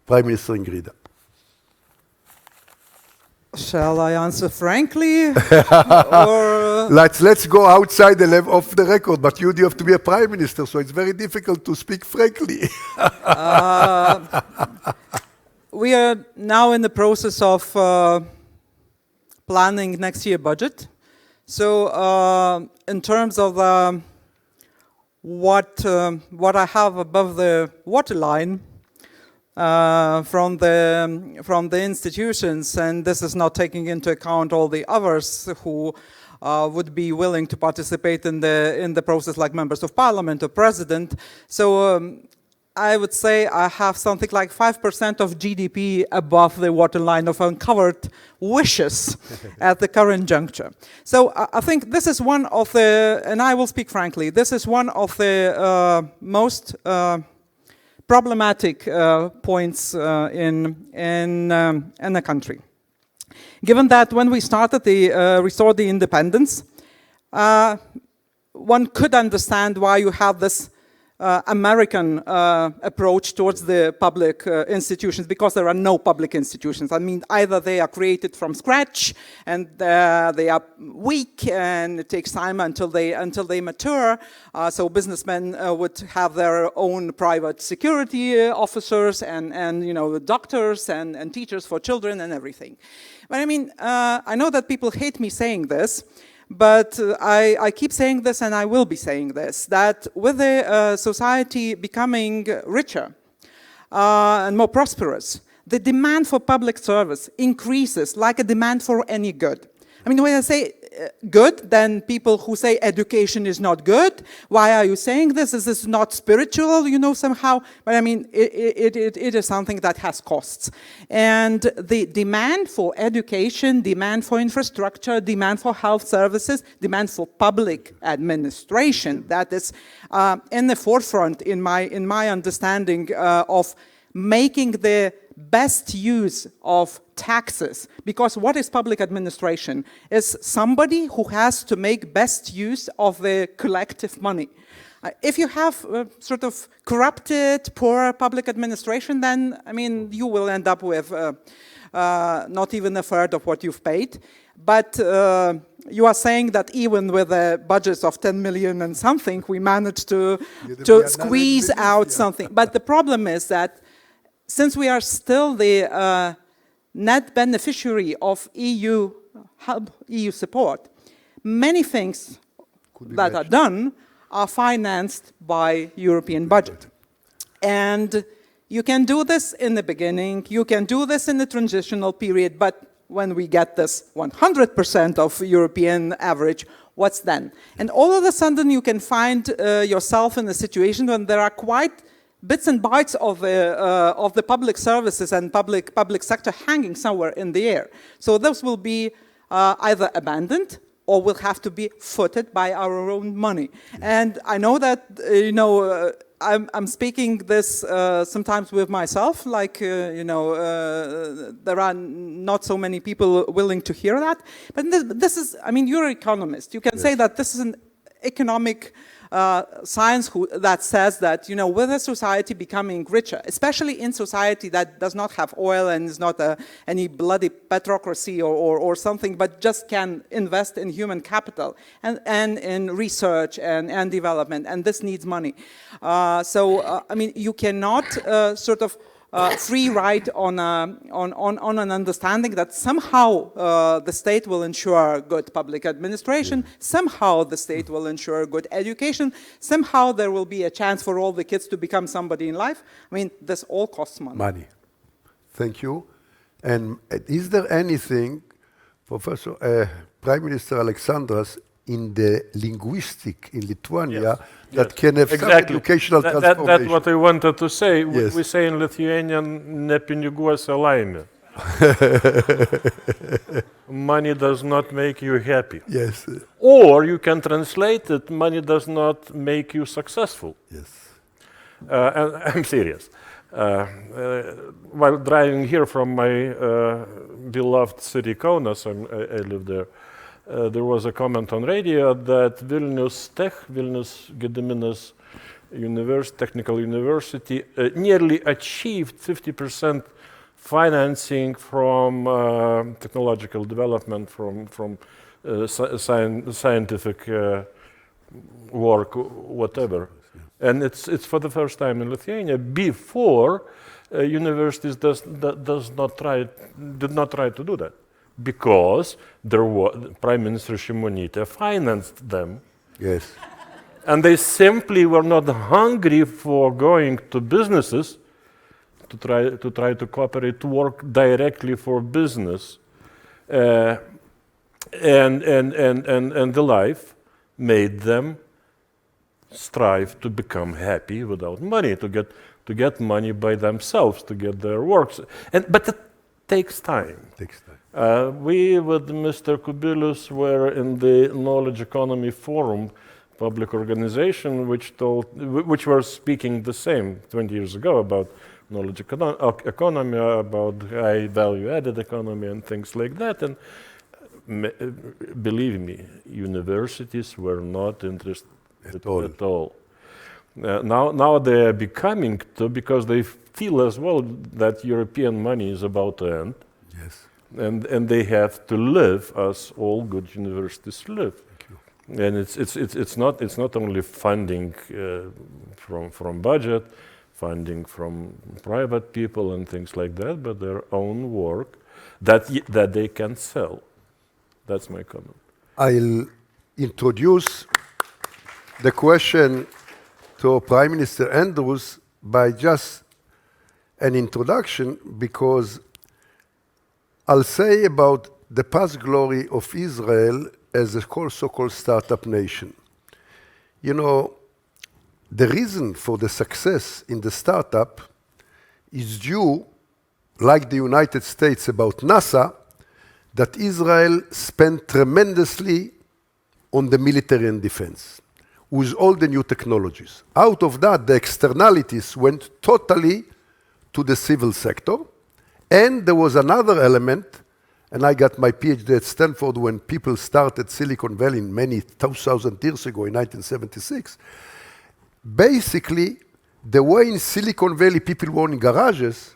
D: Prime Minister Ingrida.
C: Shall I answer frankly? Or
D: Let's go outside the level of the record, but you have to be a prime minister, so it's very difficult to speak frankly.
C: we are now in the process of planning next year budget. So in terms of what I have above the waterline, from the institutions, and this is not taking into account all the others who would be willing to participate in the process, like members of parliament or president. So I would say I have something like 5% of GDP above the waterline of uncovered wishes at the current juncture. So I think this is one of the, and I will speak frankly, this is one of the most problematic points in the country. Given that when we started restored the independence, one could understand why you have this American approach towards the public institutions, because there are no public institutions. I mean, either they are created from scratch and they are weak and it takes time until they mature. So businessmen would have their own private security officers and you know, doctors and teachers for children and everything. But I mean, I know that people hate me saying this, But I keep saying this, and I will be saying this, that with the society becoming richer and more prosperous, the demand for public service increases like a demand for any good. I mean, when I say good, then people who say education is not good, why are you saying this? Is this not spiritual, you know, somehow? But I mean, it is something that has costs. And the demand for education, demand for infrastructure, demand for health services, demand for public administration, that is in the forefront in my understanding of making the best use of taxes, because what is public administration? Is somebody who has to make best use of the collective money. If you have sort of corrupted, poor public administration, then, I mean, you will end up with not even a third of what you've paid. But you are saying that even with a budget of 10 million and something, we managed to squeeze out something. But the problem is that since we are still the net beneficiary of EU support, many things that are done are financed by European budget. And you can do this in the beginning, you can do this in the transitional period, but when we get this 100% of European average, what's then? And all of a sudden you can find yourself in a situation when there are quite bits and bytes of the public services and public sector hanging somewhere in the air. So those will be either abandoned or will have to be footed by our own money. And I know that, you know, I'm speaking this sometimes with myself, like, you know, there are not so many people willing to hear that. But this is, I mean, you're an economist. You can say that this is an economic science that says that, you know, with a society becoming richer, especially in society that does not have oil and is not any bloody petrocracy or something, but just can invest in human capital and in research and development, and this needs money. I mean, you cannot sort of free ride on an understanding that somehow the state will ensure good public administration, somehow the state will ensure good education, somehow there will be a chance for all the kids to become somebody in life. I mean, this all costs money.
D: Thank you. And is there anything, Professor, Prime Minister Aleksandras, in the linguistic in Lithuania that can have some educational transformation?
E: That's what I wanted to say. We say in Lithuanian, ne piniguose laimė. Money does not make you happy.
D: Yes.
E: Or you can translate it, money does not make you successful.
D: Yes.
E: And I'm serious. While driving here from my beloved city, Kaunas, I live there, there was a comment on radio that Vilnius Gediminas Technical University nearly achieved 50% financing from technological development, from scientific work, whatever. And it's for the first time in Lithuania. Before, universities did not try to do that, because Prime Minister Šimonytė financed them.
D: Yes.
E: And they simply were not hungry for going to businesses to try to cooperate, to work directly for business. And the life made them strive to become happy without money, to get money by themselves, to get their works. But it takes time. We with Mr. Kubilius were in the Knowledge Economy Forum, public organization, which were speaking the same 20 years ago about knowledge economy, about high value-added economy and things like that. And believe me, universities were not interested at all. Now they are becoming to, because they feel as well that European money is about to end.
D: Yes.
E: And they have to live as all good universities live. And it's not only funding from budget, funding from private people and things like that, but their own work that they can sell. That's my comment.
D: introduce the question to Prime Minister Andrius by just an introduction, because I'll say about the past glory of Israel as a so-called startup nation. You know, the reason for the success in the startup is due, like the United States about NASA, that Israel spent tremendously on the military and defense with all the new technologies. Out of that, the externalities went totally to the civil sector. And there was another element, and I got my PhD at Stanford when people started Silicon Valley many 2,000 years ago in 1976. Basically, the way in Silicon Valley people were in garages,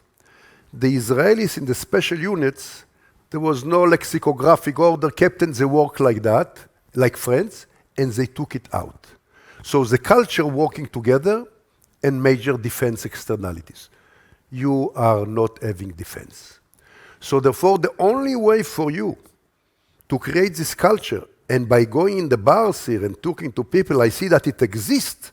D: the Israelis in the special units, there was no lexicographic order, captains, they worked like that, like friends, and they took it out. So the culture working together and major defense externalities. You are not having defense. So therefore, the only way for you to create this culture, and by going in the bars here and talking to people, I see that it exists,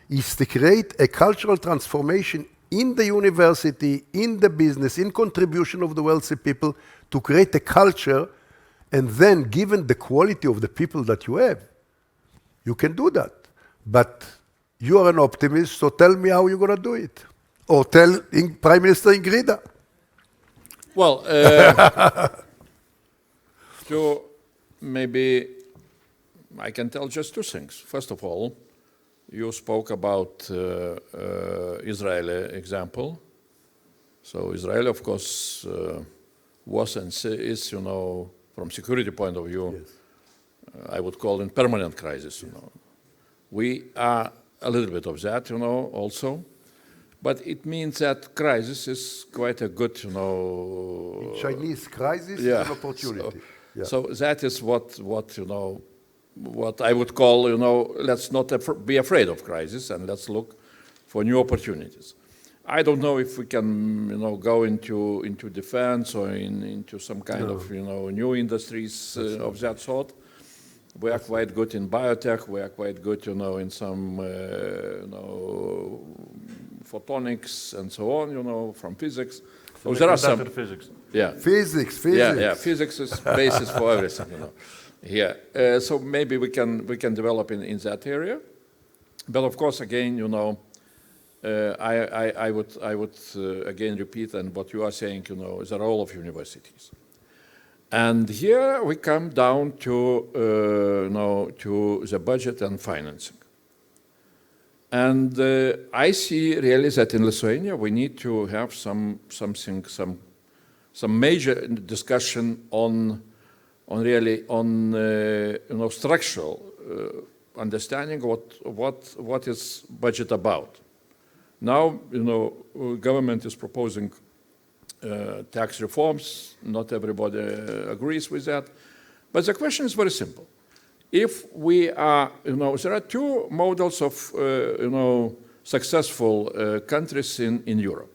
D: is to create a cultural transformation in the university, in the business, in contribution of the wealthy people, to create a culture, and then given the quality of the people that you have, you can do that. But you are an optimist, so tell me how you're going to do it. Or tell Prime Minister Ingrida.
F: Well, to maybe I can tell just two things. First of all, you spoke about Israeli example. So Israel, of course, was and is, you know, from security point of view, yes. I would call it permanent crisis. You know, we are a little bit of that, you know, also. But it means that crisis is quite a good, you know...
D: In Chinese, crisis is an opportunity.
F: So that is what, you know, what I would call, you know, let's not be afraid of crisis and let's look for new opportunities. I don't know if we can, you know, go into defense or into some kind of, you know, new industries of that sort. We are quite good in biotech. We are quite good, you know, in some, you know, photonics and so on, you know, from physics. So there are some
E: physics.
F: Yeah.
D: Physics.
F: Yeah. Physics is basis for everything, you know. Yeah. So maybe we can develop in that area. But of course, again, you know, I would again repeat and what you are saying, you know, is the role of universities. And here we come down to, you know, to the budget and financing. And I see really that in Lithuania we need to have some major discussion on you know, structural understanding what is budget about. Now, you know, government is proposing tax reforms. Not everybody agrees with that. But the question is very simple. If we are, you know, there are two models of, you know, successful countries in Europe.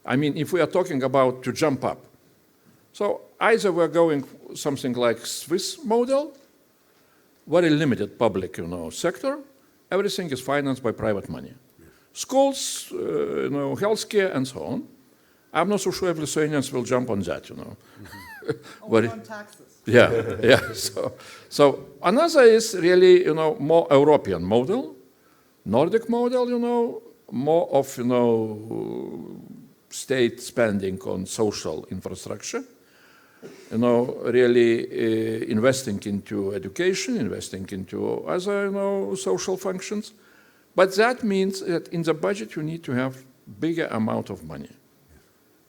F: I mean, if we are talking about to jump up. So either we're going something like Swiss model, very limited public, you know, sector. Everything is financed by private money. Schools, you know, healthcare, and so on. I'm not so sure if Lithuanians will jump on that, you know.
C: Only on taxes.
F: Yeah. So another is really, you know, more European model, Nordic model, you know, more of, you know, state spending on social infrastructure, you know, really investing into education, investing into other, you know, social functions. But that means that in the budget you need to have bigger amount of money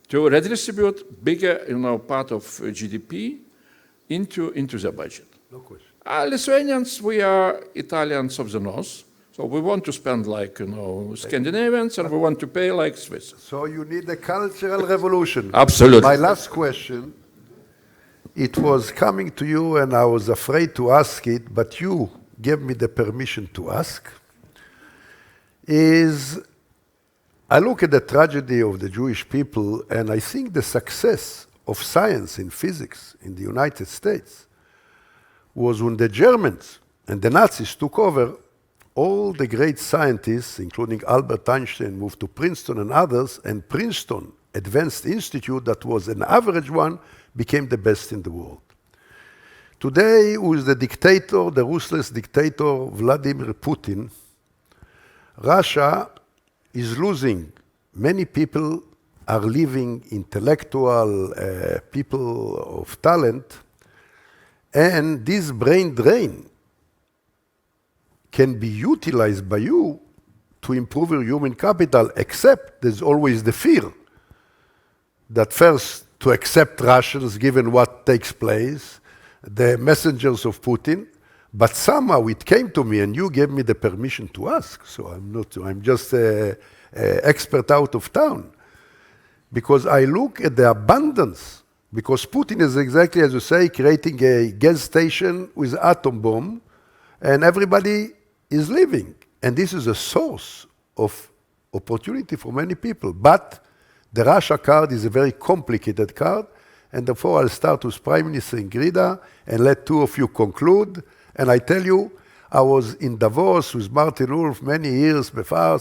F: to redistribute bigger, you know, part of GDP into the budget.
D: No question.
F: Lithuanians, we are Italians of the north, so we want to spend like, you know, Scandinavians, and we want to pay like Swiss.
D: So you need a cultural revolution.
F: Absolutely.
D: My last question, it was coming to you and I was afraid to ask it, but you gave me the permission to ask, is I look at the tragedy of the Jewish people and I think the success of science in physics in the United States was when the Germans and the Nazis took over, all the great scientists, including Albert Einstein, moved to Princeton and others, and Princeton Advanced Institute, that was an average one, became the best in the world. Today, with the dictator, the ruthless dictator Vladimir Putin, Russia is losing. Many people are leaving, intellectual people of talent, and this brain drain can be utilized by you to improve your human capital, except there's always the fear that first to accept Russians given what takes place, the messengers of Putin, but somehow it came to me and you gave me the permission to ask, so I'm just an expert out of town. Because I look at the abundance, because Putin is exactly, as you say, creating a gas station with atom bomb, and everybody is living. And this is a source of opportunity for many people. But the Russia card is a very complicated card, and therefore I'll start with Prime Minister Ingrida and let two of you conclude. And I tell you, I was in Davos with Martin Wolf many years before,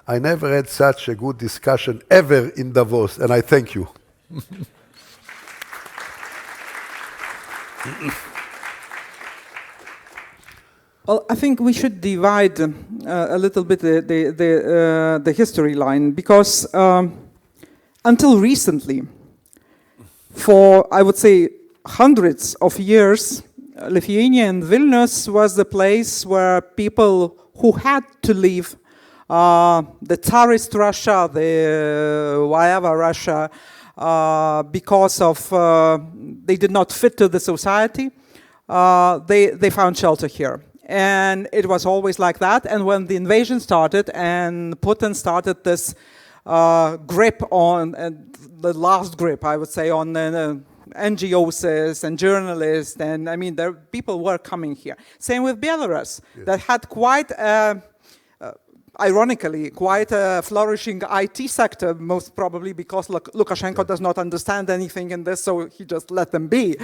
D: I never had such a good discussion ever in Davos, and I thank you.
C: Well, I think we should divide a little bit the history line, because until recently, for I would say hundreds of years, Lithuania and Vilnius was the place where people who had to leave the Tsarist Russia, the whatever Russia, because of they did not fit to the society, they found shelter here. And it was always like that. And when the invasion started and Putin started this grip on, the last grip, I would say, on NGOs and journalists, and I mean, people were coming here. Same with Belarus, that had quite ironically, quite a flourishing IT sector, most probably because Lukashenko does not understand anything in this, so he just let them be.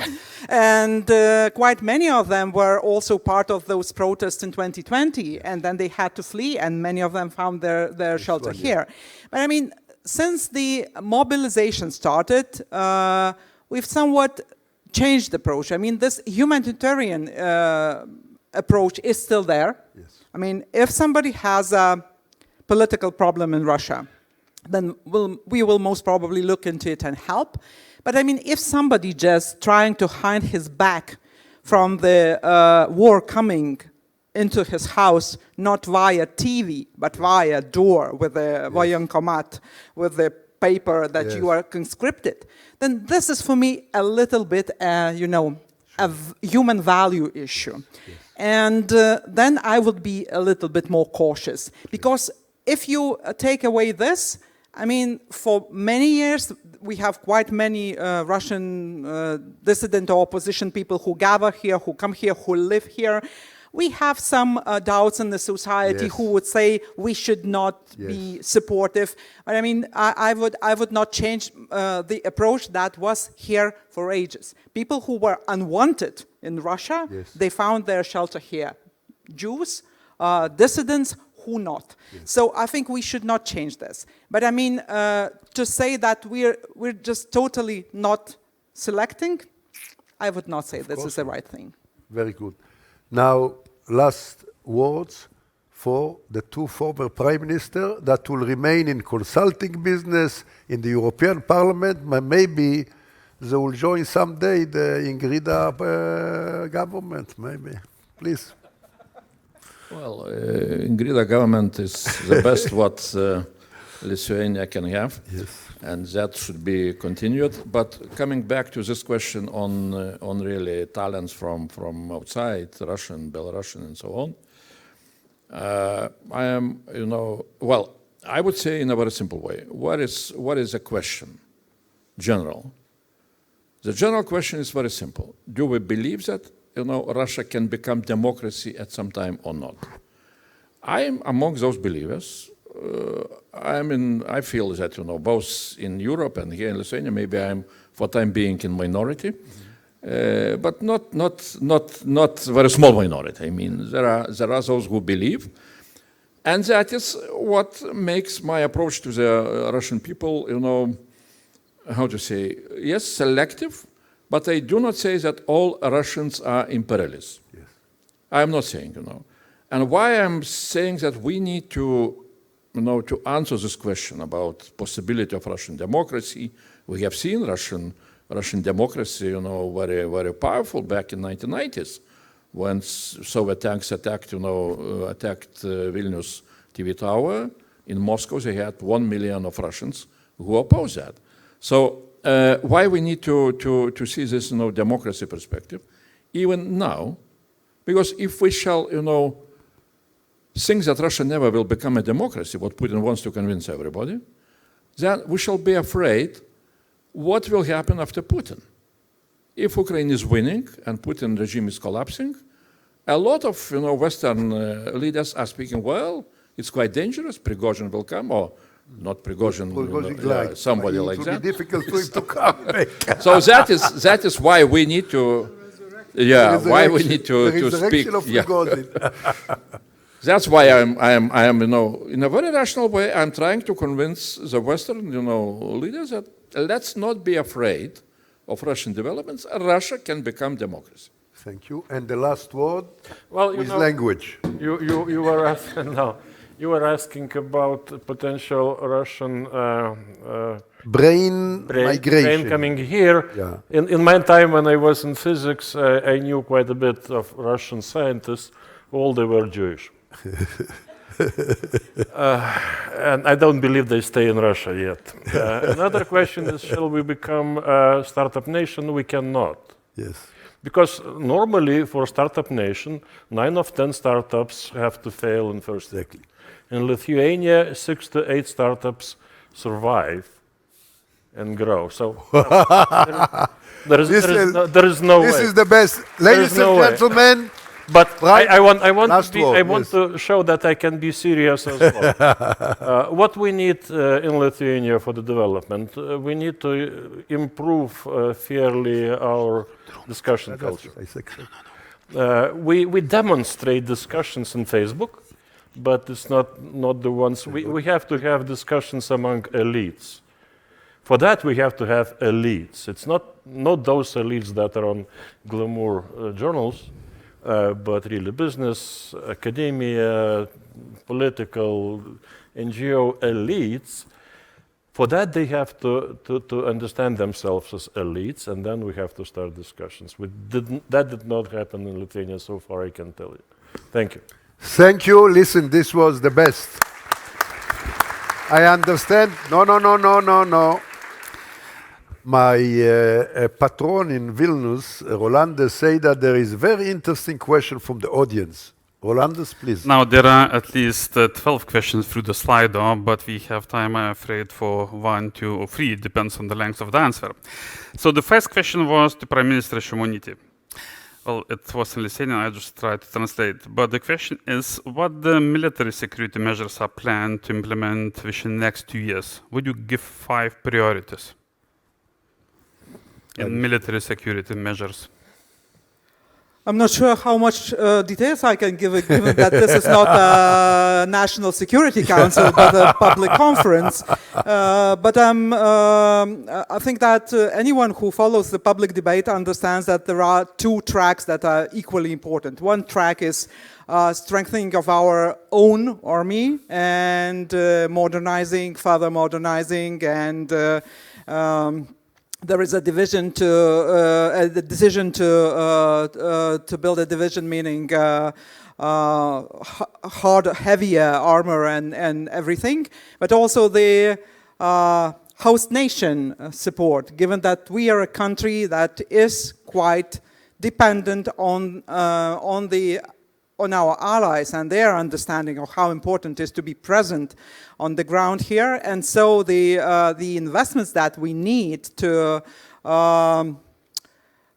C: And quite many of them were also part of those protests in 2020, and then they had to flee, and many of them found their shelter here. But I mean, since the mobilization started, we've somewhat changed the approach. I mean, this humanitarian approach is still there. Yes. I mean, if somebody has a political problem in Russia, then we will most probably look into it and help. But I mean, if somebody just trying to hide his back from the war coming into his house, not via TV, but via door with a voyankomat, with the paper that you are conscripted, then this is for me a little bit, you know, a human value issue. Yes. And then I would be a little bit more cautious, because if you take away this, I mean, for many years, we have quite many Russian dissident or opposition people who gather here, who come here, who live here. We have some doubts in the society who would say we should not be supportive. But I mean, I would not change the approach that was here for ages. People who were unwanted in Russia, they found their shelter here. Jews, dissidents, who not. So I think we should not change this. But I mean, to say that we're just totally not selecting, I would not say this is the right thing.
D: Very good. Now, last words for the two former prime ministers that will remain in consulting business in the European Parliament. Maybe they will join someday the Ingrida government, maybe. Please.
F: Well, Ingrida government is the best what Lithuania can have. Yes. And that should be continued. But coming back to this question on really talents from outside, Russian, Belarusian, and so on, I am, you know, well, I would say in a very simple way, what is the question? General. The general question is very simple. Do we believe that, you know, Russia can become democracy at some time or not? I am among those believers. I feel that, you know, both in Europe and here in Lithuania, maybe I'm, for time being, in minority. but not very small minority. I mean, there are those who believe, and that is what makes my approach to the Russian people, how to say, yes, selective, but I do not say that all Russians are imperialists. Yes. I am not saying, And why I'm saying that we need to, to answer this question about possibility of Russian democracy. We have seen Russian democracy, very, very powerful back in 1990s when Soviet tanks attacked Vilnius TV tower. In Moscow, they had 1 million of Russians who opposed that. So why we need to see this, democracy perspective, even now, because if we shall, think that Russia never will become a democracy, what Putin wants to convince everybody, then we shall be afraid what will happen after Putin. If Ukraine is winning and Putin regime is collapsing, a lot of Western leaders are speaking, well, it's quite dangerous, Prigozhin will come, or not Prigozhin, somebody like that.
D: It will be difficult for him to come back.
F: So that is why we need to, why we need to speak. That's why I am, in a very rational way, I'm trying to convince the Western, leaders that let's not be afraid of Russian developments. Russia can become democracy.
D: Thank you. And the last word
E: with
D: language.
E: You were asking You were asking about potential Russian
D: brain migration.
E: Brain coming here.
D: Yeah.
E: In my time when I was in physics, I knew quite a bit of Russian scientists. All they were Jewish. And I don't believe they stay in Russia yet. Another question is, shall we become a startup nation? We cannot.
D: Yes.
E: Because normally for startup nation, 9 of 10 startups have to fail in first year.
D: Exactly.
E: In Lithuania, 6 to 8 startups survive and grow. So there is no way.
D: This is the best. Ladies and gentlemen.
E: But
D: right?
E: I want
D: Yes.
E: to show that I can be serious as well. What we need in Lithuania for the development, we need to improve fairly our discussion culture. We demonstrate discussions on Facebook, but it's not the ones. We have to have discussions among elites. For that, we have to have elites. It's not those elites that are on glamour journals. But really business, academia, political, NGO elites, for that they have to understand themselves as elites, and then we have to start discussions. That did not happen in Lithuania so far, I can tell you. Thank you.
D: Thank you. Listen, this was the best. I understand. No. My patron in Vilnius, Rolandas, say that there is a very interesting question from the audience. Rolandas, please.
B: Now, there are at least 12 questions through the Slido, but we have time, I'm afraid, for 1, 2, or 3. It depends on the length of the answer. So the first question was to Prime Minister Šimonytė. Well, it was in Lithuanian, I just tried to translate. But the question is, what the military security measures are planned to implement within the next 2 years? Would you give 5 priorities in military security measures?
C: I'm not sure how much details I can give, given that this is not a National Security Council, but a public conference. But I think that anyone who follows the public debate understands that there are 2 tracks that are equally important. One track is strengthening of our own army and further modernizing, and there is a decision to build a division, meaning heavier armor and everything, but also the host nation support, given that we are a country that is quite dependent on our allies and their understanding of how important it is to be present on the ground here. And so the investments that we need to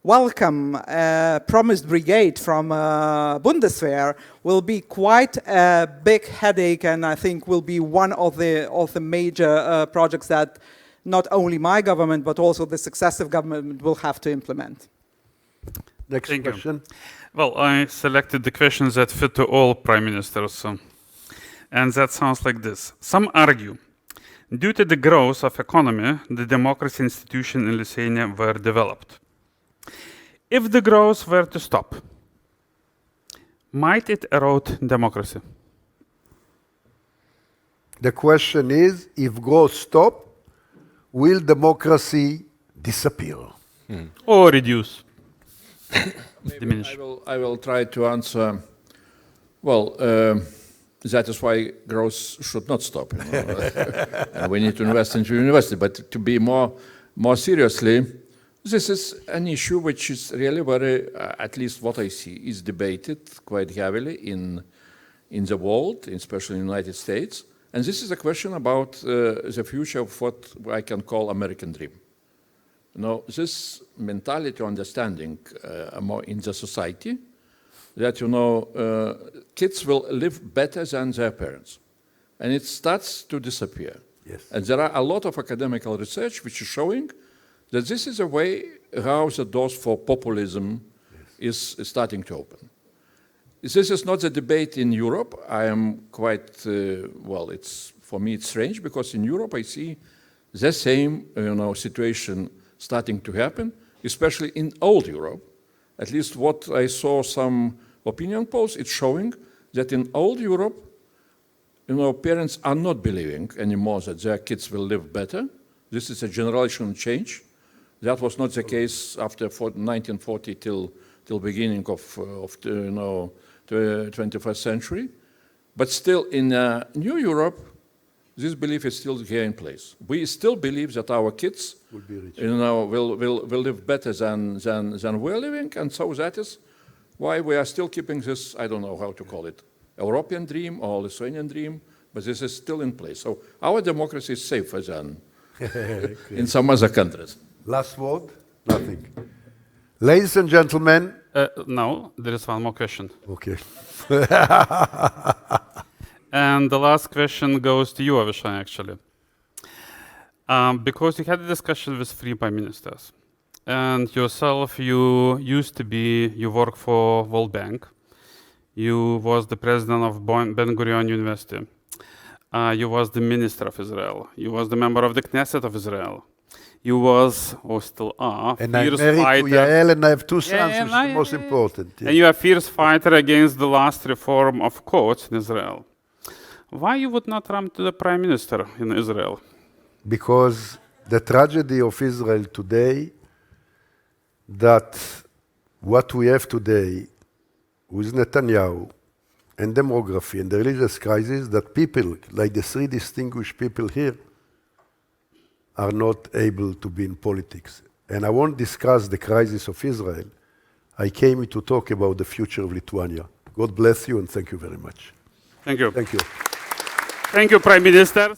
C: welcome a promised brigade from Bundeswehr will be quite a big headache, and I think will be one of the major projects that not only my government but also the successive government will have to implement.
D: Next
B: Thank you.
D: question.
B: Well, I selected the questions that fit to all prime ministers, and that sounds like this. Some argue, due to the growth of economy, the democracy institution in Lithuania were developed. If the growth were to stop, might it erode democracy?
D: The question is, if growth stop, will democracy disappear?
B: Or reduce? Diminish?
F: I will try to answer. Well, that is why growth should not stop. You know? And we need to invest into university. But to be more seriously, this is an issue which is really very, at least what I see, is debated quite heavily in the world, especially in the United States. And this is a question about the future of what I can call American dream. You know, this mentality, understanding more in the society, that, you know, kids will live better than their parents. And it starts to disappear.
D: Yes.
F: And there are a lot of academical research which is showing that this is a way how the doors for populism is starting to open. This is not the debate in Europe. I am quite, well, for me it's strange, because in Europe I see the same situation starting to happen, especially in old Europe. At least what I saw some opinion polls, it's showing that in old Europe, parents are not believing anymore that their kids will live better. This is a generational change. That was not the case after 1940 till beginning of the 21st century. But still, in New Europe, this belief is still here in place. We still believe that our kids will be rich. Will live better than we're living, and so that is why we are still keeping this, I don't know how to call it, European dream or Lithuanian dream, but this is still in place. So our democracy is safer than in some other countries.
D: Last word? Nothing. Ladies and gentlemen.
B: No, there is one more question.
D: Okay.
B: And the last question goes to you, Abišala, actually. Because you had a discussion with 3 prime ministers. And yourself, you work for World Bank. You was the president of Ben Gurion University. You was the minister of Israel. You was the member of the Knesset of Israel. You was, or still are,
D: and I'm
B: fierce
D: married
B: fighter.
D: to Yael, and I have 2 sons,
B: Yeah,
D: which is the most important. Yeah.
B: And you are a fierce fighter against the last reform of courts in Israel. Why you would not run to the prime minister in Israel?
D: Because the tragedy of Israel today, that what we have today with Netanyahu and demography and the religious crisis, that people, like the 3 distinguished people here, are not able to be in politics. And I won't discuss the crisis of Israel. I came to talk about the future of Lithuania. God bless you, and thank you very much.
B: Thank you.
D: Thank you.
B: Thank you, Prime Minister.